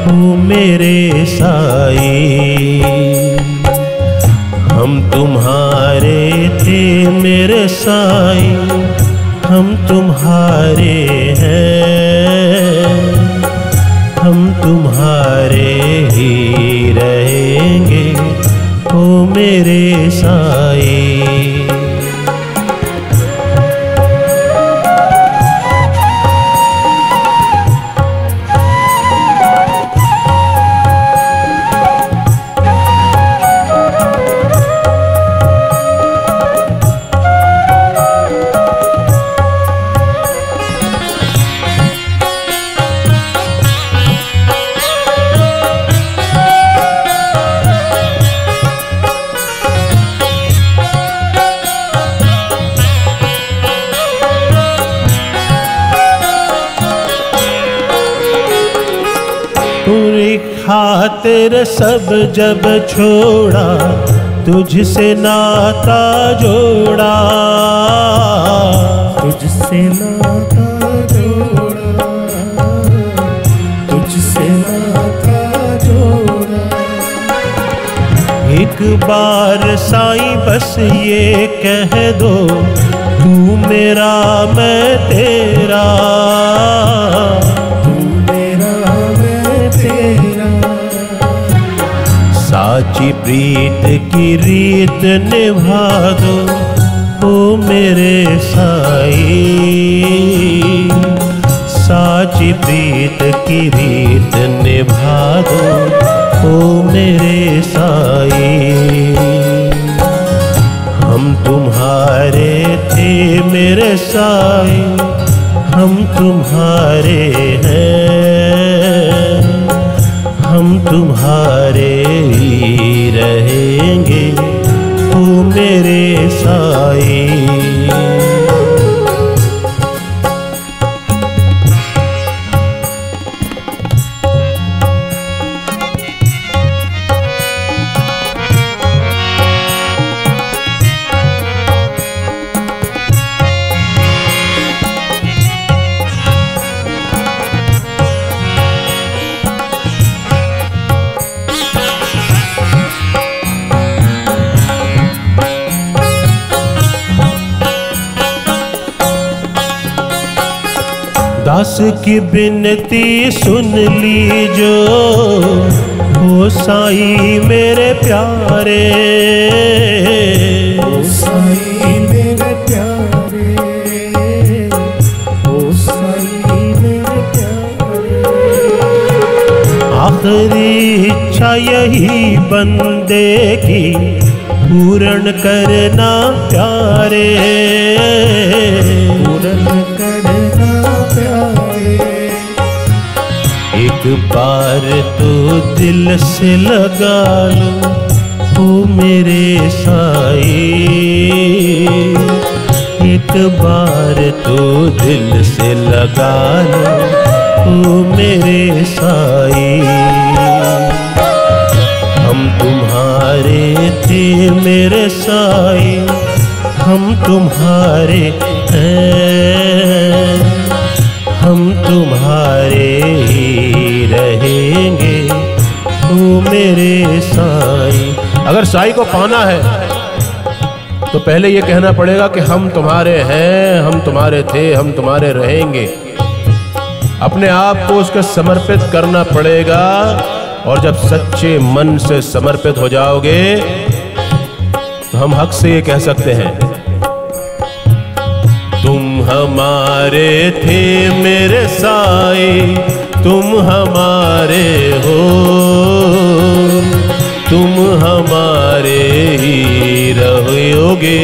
ओ मेरे साईं। हम तुम्हारे थे मेरे साईं, हम तुम्हारे हैं, हम तुम्हारे ही रहेंगे, ओ मेरे साईं। खातिर सब जब छोड़ा, तुझसे नाता जोड़ा, तुझसे नाता जोड़ा, तुझसे नाता जोड़ा। एक बार साईं बस ये कह दो, तू मेरा मैं तेरा, साची प्रीत की रीत निभा दो, ओ मेरे साईं। साची प्रीत की रीत निभा दो, ओ मेरे साईं। हम तुम्हारे थे मेरे साईं, हम तुम्हारे हैं, हम तुम्हारे ही रहेंगे, ओ मेरे साईं। दास की बिनती सुन लीजो, ओ साईं मेरे प्यारे, ओ साईं मेरे प्यारे, ओ साईं मेरे प्यारे। आखिरी इच्छा यही बंदे की पूर्ण करना प्यारे, पूर्ण करना प्यारे। एक बार तो दिल से लगा लो, ओ मेरे साईं, एक बार तो दिल से लगा लो, ओ मेरे साईं। हम तुम्हारे थे मेरे साईं, हम तुम्हारे हैं, हम तुम्हारे ही रहेंगे, ओ मेरे साईं। अगर साईं को पाना है तो पहले ये कहना पड़ेगा कि हम तुम्हारे हैं, हम तुम्हारे थे, हम तुम्हारे रहेंगे। अपने आप को उसके समर्पित करना पड़ेगा, और जब सच्चे मन से समर्पित हो जाओगे तो हम हक से ये कह सकते हैं, तुम हमारे थे मेरे साईं, तुम हमारे हो, तुम हमारे ही रहोगे,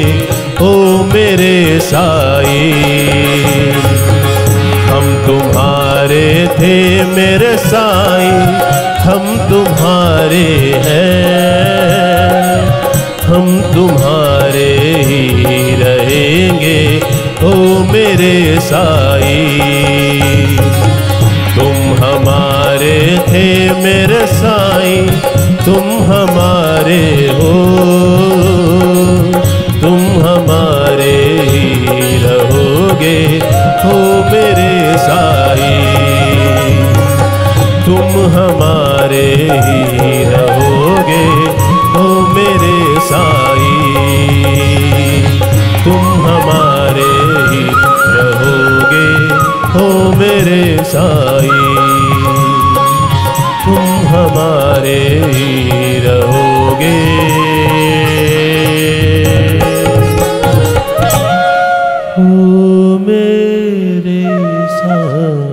ओ मेरे साईं। हम तुम्हारे थे मेरे साईं, हम तुम्हारे हैं, हम तुम्हारे ही रहेंगे, ओ मेरे साईं। तुम हमारे थे मेरे साईं, तुम हमारे हो, तुम हमारे ही रहोगे, ओ मेरे साईं। तुम हमारे ही रहोगे, ओ मेरे साईं। तुम हमारे ही रहोगे, ओ मेरे साईं। तुम हमारे ही रहोगे, ओ मेरे साईं।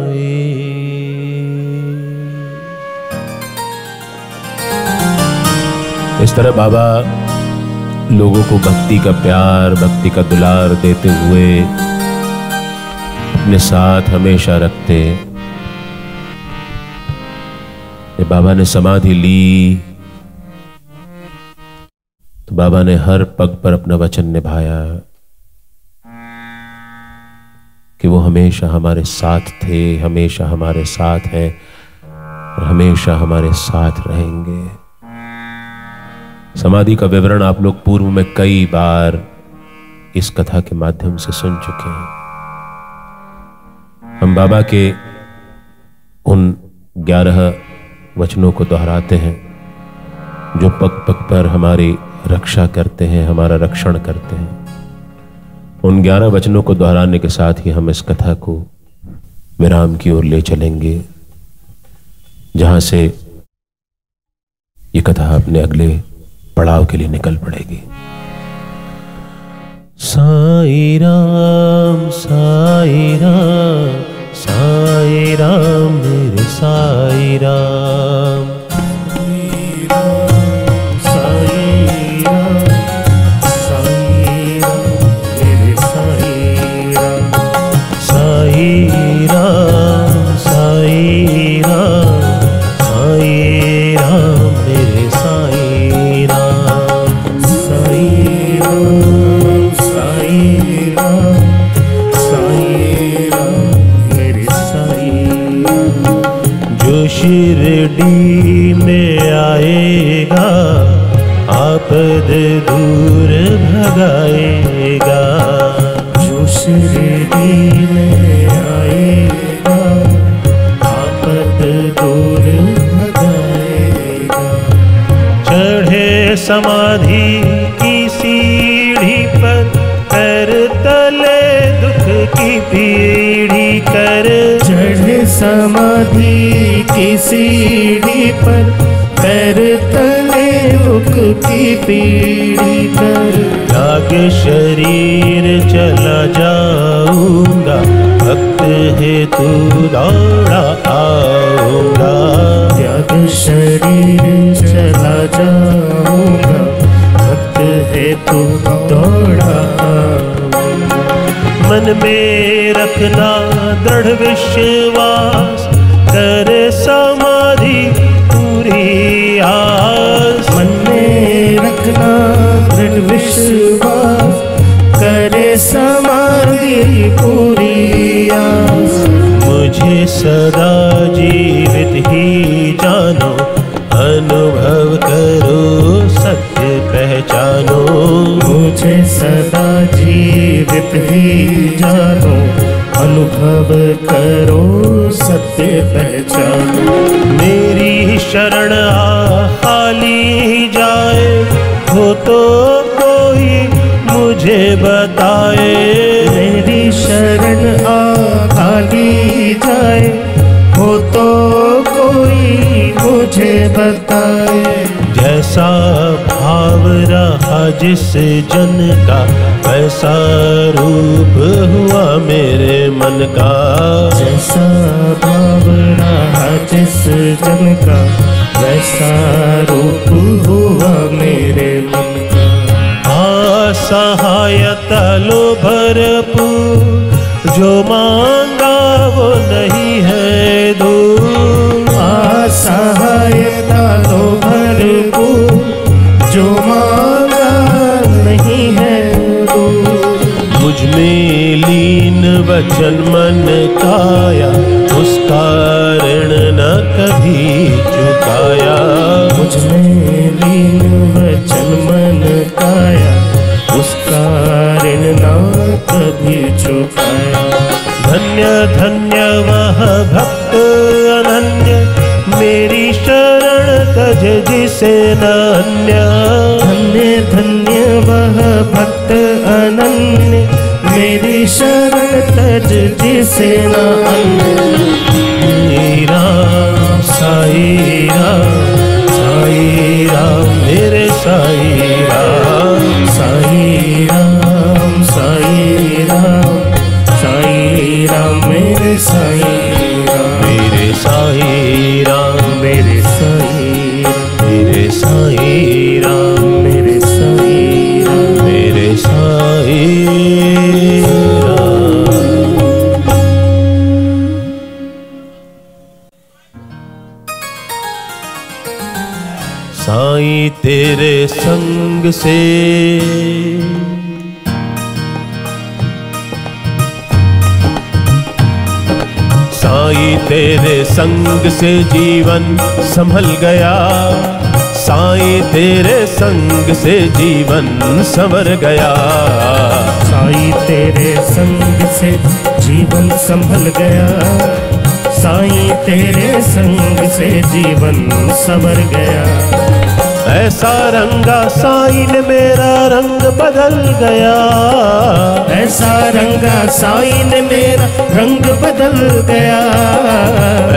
इस तरह बाबा लोगों को भक्ति का प्यार, भक्ति का दुलार देते हुए अपने साथ हमेशा रखते। बाबा ने समाधि ली तो बाबा ने हर पग पर अपना वचन निभाया कि वो हमेशा हमारे साथ थे, हमेशा हमारे साथ हैं और हमेशा हमारे साथ रहेंगे। समाधि का विवरण आप लोग पूर्व में कई बार इस कथा के माध्यम से सुन चुके हैं। हम बाबा के उन 11 वचनों को दोहराते हैं जो पग पग पर हमारी रक्षा करते हैं, हमारा रक्षण करते हैं। उन 11 वचनों को दोहराने के साथ ही हम इस कथा को विराम की ओर ले चलेंगे, जहां से ये कथा अपने अगले पड़ाव के लिए निकल पड़ेगी। साईं राम साईं राम साईं राम मेरे साईं राम, साईं राम साईं राम साईं राम मेरे साईं राम, साईं राम साईं राम साईं राम मेरे साईं राम, साईं राम साईं राम साईं राम मेरे साईं राम। जो शिरडी में आएगा आपद दूर भगाएगा, जो शिरडी में आएगा आपद दूर भगाएगा। चढ़े समाधि की सीढ़ी पर पैर तले दुख की पीढ़ी कर, चढ़े समाधि की सीढ़ी पर, पैर तले रुक की पीढ़ी कर। त्याग शरीर चला जाऊंगा, भक्त हेतु दौड़ा आऊंगा। त्याग शरीर चला जाऊंगा, भक्त हेतु दौड़ा आऊंगा। मन में रखना दृढ़ विश्वास, करे समाधि पूरी आस। मन में रखना दृढ़ विश्वास, करे समाधि पूरी आस। मुझे सदा जीवित ही जानो, अनुभव करो सत्य पहचानो। मुझे सदा जीवित ही जानो, अनुभव करो सत्य पहचानो। मेरी शरण खाली जाए, हो तो कोई मुझे बताए। मेरी शरण खाली जाए, हो तो कोई मुझे बताए। जैसा भाव रहा जिस जन का, वैसा रूप हुआ मेरे मन का। जैसा भाव रहा जिस जन का, वैसा रूप हुआ मेरे मन का। सहायता लो भरपूर, जो मांगा वो नहीं है दूर। सहायता लो भरपूर, जो मांगा नहीं है दूर। मुझ में लीन वचन मन काया, उसका ऋण न कभी चुकाया। मुझ में लीन वचन मन काया, उसका ऋण न कभी चुकाया। धन्य धन्य वह भक्त अनन्य, मेरी शरण तज जिसे न अन्य। धन्य धन्य वह भक्त अनन्य, मेरी शरण तज जिसे न अन्य। राम साई राम, साई राम मेरे साई राम। साई राम, साई राम, साई राम मेरे साई राम। मेरे साई राम, मेरे साई राम, मेरे साई राम, मेरे साई राम। मेरे साई राम। साईं तेरे संग से साईं तेरे संग से जीवन संभल गया। साईं तेरे संग से जीवन संवर गया। साईं तेरे संग से जीवन संभल गया। साईं तेरे संग से जीवन संवर गया। ऐसा रंगा साईं ने मेरा रंग बदल गया। ऐसा रंगा साईं ने मेरा रंग बदल गया।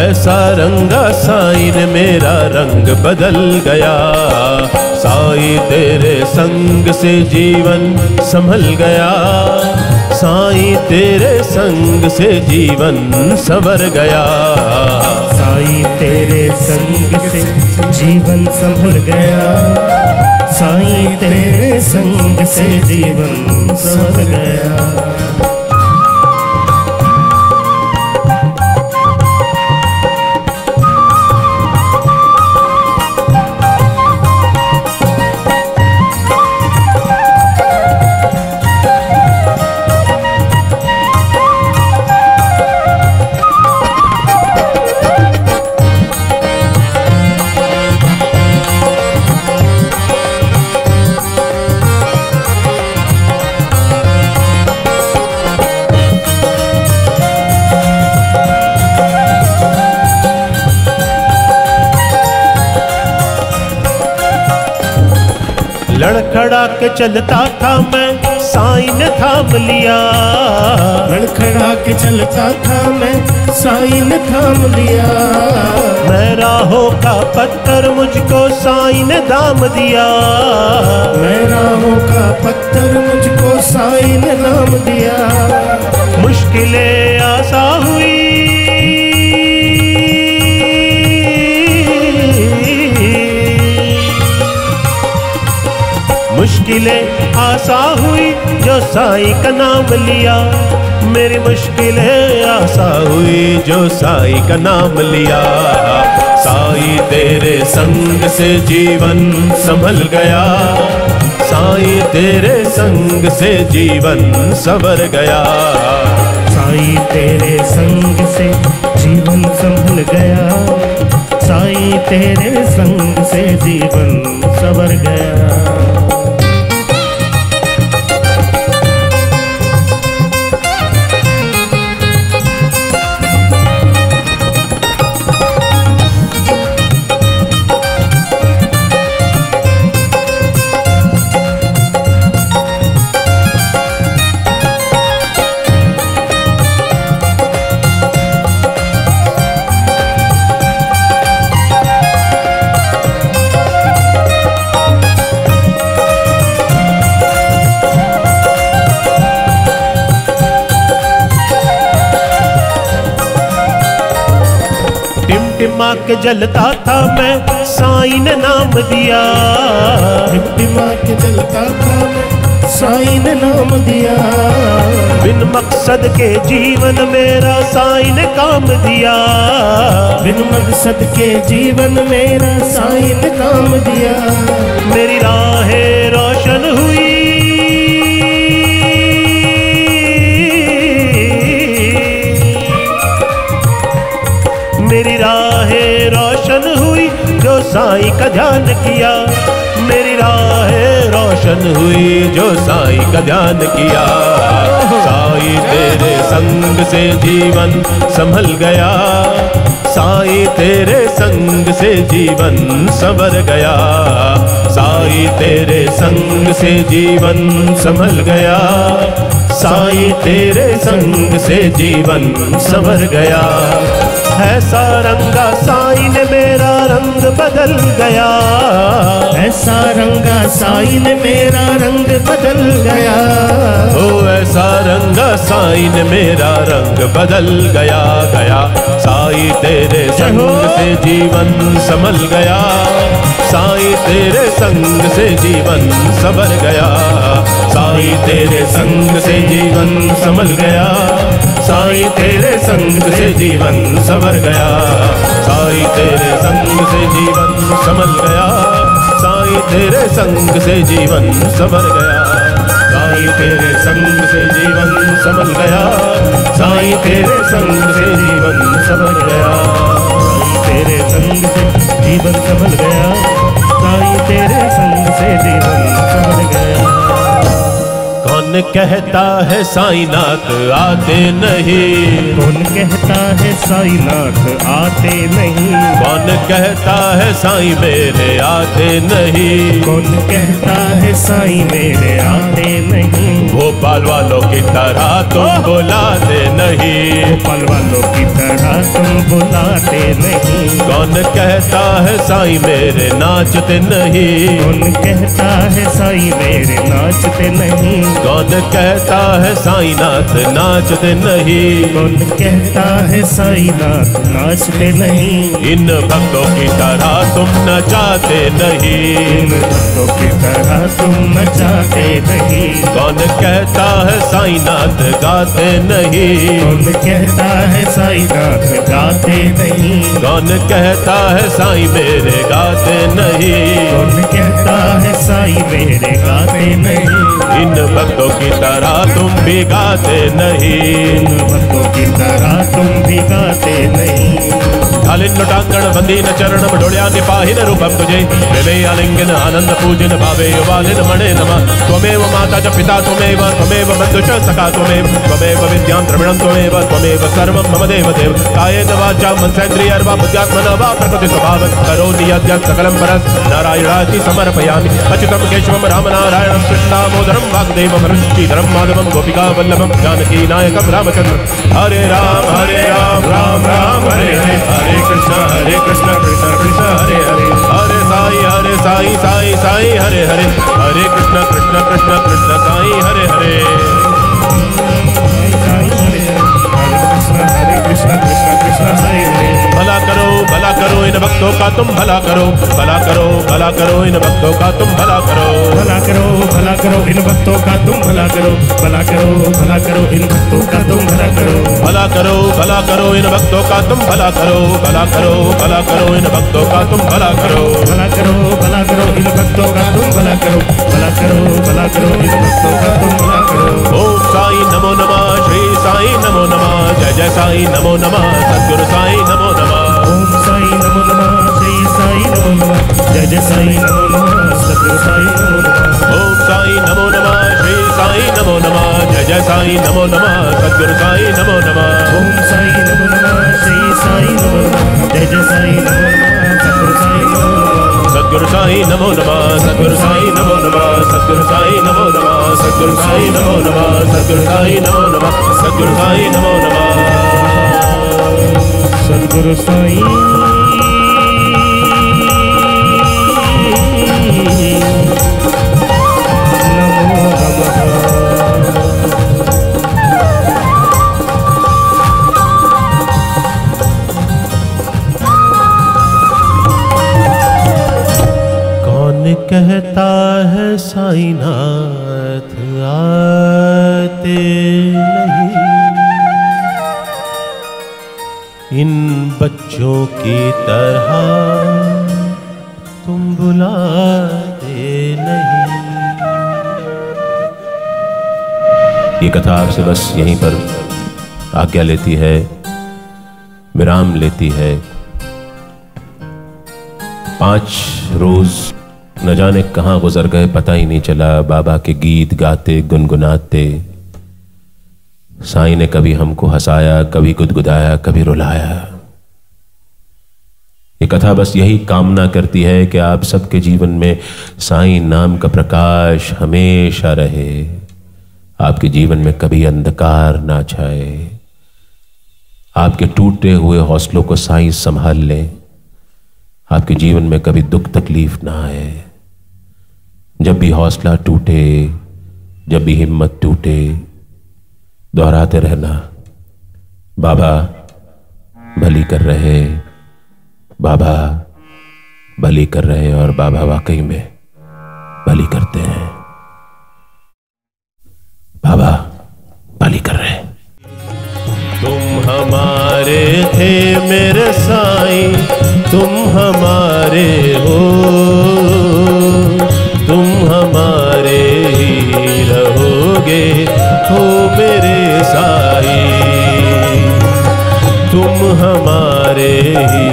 ऐसा रंगा साईं ने मेरा रंग बदल गया। साईं तेरे संग से जीवन संभल गया। साईं तेरे संग से जीवन संवर गया। साईं तेरे संग से जीवन संभल गया। साईं तेरे संग से जीवन संभल गया। लड़खड़ा के चलता था मैं, साईं ने थाम लिया। लड़खड़ा के चलता था मैं, साईं ने थाम लिया। मैं राहों का पत्थर, मुझको साईं ने दाम दिया। मैं राहों का पत्थर, मुझको साईं ने नाम दिया। मुश्किलें आसा हुई, मुश्किलें आसा हुई जो साईं का नाम लिया। मेरी मुश्किलें आसा हुई जो साईं का नाम लिया। साईं तेरे संग से जीवन संभल गया, साईं तेरे संग से जीवन संवर गया। साईं तेरे संग से जीवन संभल गया, साईं तेरे संग से जीवन संवर गया। टिमटिमा के जलता था मैं, साईं ने नाम दिया। टिमटिमा के जलता था मैं, साईं ने नाम दिया। बिन मकसद के जीवन मेरा साईं ने काम दिया। बिन मकसद के जीवन मेरा साईं ने काम दिया। मेरी राहें रोशन हुई, मेरी राहें रोशन हुई जो साईं का ध्यान किया। मेरी राहें रोशन हुई जो साईं का ध्यान किया। साईं तेरे संग से जीवन संभल गया, साईं तेरे संग से जीवन संवर गया। साईं तेरे संग से जीवन संभल गया, साईं तेरे संग से जीवन संवर गया। ऐसा रंगा साईं ने मेरा रंग बदल गया, ऐसा रंगा साईं ने मेरा रंग बदल गया। ओ ऐसा रंगा साईं ने मेरा रंग बदल गया गया। साईं तेरे संग से जीवन संभल गया, साईं तेरे संग से जीवन संभल गया। साईं तेरे संग से जीवन संभल गया, साईं तेरे संग से जीवन संवर गया। साईं तेरे संग से जीवन संभल गया, साईं तेरे संग से जीवन संवर गया। साईं तेरे संग से जीवन संभल गया, साईं तेरे संग से जीवन संवर गया। साईं तेरे संग से जीवन संभल गया, साईं तेरे संग से जीवन संभल गया। कौन कहता है साईंनाथ आते नहीं, कौन कहता है साईंनाथ आते नहीं। कौन कहता है साईं मेरे आते नहीं, कौन कहता है साईं मेरे आते नहीं। भोपाल वालों की तरह तुम बुलाते नहीं, भोपाल वालों की तरह तुम बुलाते नहीं। कौन कहता है साईं मेरे नाचते नहीं, कौन कहता है साईं मेरे नाचते नहीं। कौन कहता है साईंनाथ नाचते नहीं, कौन कहता है साईंनाथ नाचते नहीं। इन भक्तों की तरह तुम नचाते नहीं, इन भक्तों की तरह तुम नचाते नहीं। कौन कहता है साईंनाथ गाते नहीं, कौन कहता है साईंनाथ गाते नहीं। कौन कहता है साईं मेरे गाते नहीं, कौन कहता है साईं मेरे गाते नहीं। इन भक्तों की तरह तुम भी गाते नहीं, इन भक्तों की तरह तुम भी गाते नहीं। आलिंग टांगण बंदीन चरणम डोल्या निपाहिन रूपम तुझे प्रेमे आलिंगन आनंद पूजन भावे युवालिन मणे नमः त्वमेव माता च पिता त्वमेव बंधु च सखा त्वमेव विद्यां द्रविणं त्वमेव सर्वं मम देव देव कायेन वाचा मनसेन्द्रियर्वा बुद्ध्यात्मना वा प्रकृति स्वभावं करोमि यद्यत् सकलं परस् नारायणाति समर्पयामि अच्युतं केशवं रामनारायणं कृष्णदामोदरं वासुदेवं श्रीधरं माधवं गोपिका वल्लभं जानकी नायकं रामचन्द्रं हरे राम राम राम हरे हरे हरे कृष्ण कृष्ण कृष्ण हरे हरे हरे साई साई हरे हरे हरे कृष्ण कृष्ण साई हरे हरे कृष्ण कृष्ण हरे हरे। भला करो इन भक्तों का तुम भला करो इन भक्तों का तुम भला करो इन भक्तों का तुम भला करो इन भक्तों का तुम भला करो भला करो इन भक्तों का तुम भला करो इन भक्तों का तुम भला करो इन भक्तों का तुम भला करो इन भक्तों का तुम भला करो। ओम साई नमो नमः श्री साई नमो नमः जय साई नमो नमः सद्गुरु साई नमो नमः ओम साई नमो नमः श्री साई नमो नमः जय साई नमो नमः सद्गुरु साई नमो नमः ओम साई नमो नमः श्री साई नमो नमः जय साई नमो नमः सद्गुरु साई नमो नमः ओम साई नमो नमः श्री साई नमो नमः जय साई नमो नमः सद्गुरु साई नमो नमः सद्गुरु साई नमो नमः सद्गुरु साई नमो नमः सद्गुरु साई नमो नमः सद्गुरु साई नमो नमः सद्गुरु साई नमो नमः सद्गुरु साई कहता है साईनाथ आते नहीं इन बच्चों की तरह तुम बुलाते नहीं। ये कथा आपसे बस यहीं पर आज्ञा लेती है, विराम लेती है। 5 रोज न जाने कहां गुजर गए, पता ही नहीं चला। बाबा के गीत गाते गुनगुनाते साईं ने कभी हमको हंसाया, कभी गुदगुदाया, कभी रुलाया। ये कथा बस यही कामना करती है कि आप सबके जीवन में साईं नाम का प्रकाश हमेशा रहे, आपके जीवन में कभी अंधकार ना छाए, आपके टूटे हुए हौसलों को साईं संभाल ले, आपके जीवन में कभी दुख तकलीफ ना आए। जब भी हौसला टूटे, जब भी हिम्मत टूटे, दोहराते रहना, बाबा भली कर रहे, बाबा भली कर रहे। और बाबा वाकई में भली करते हैं, बाबा भली कर रहे हैं। तुम हमारे थे मेरे साईं, तुम हमारे हो, तुम हमारे ही रहोगे हो मेरे साईं, तुम हमारे ही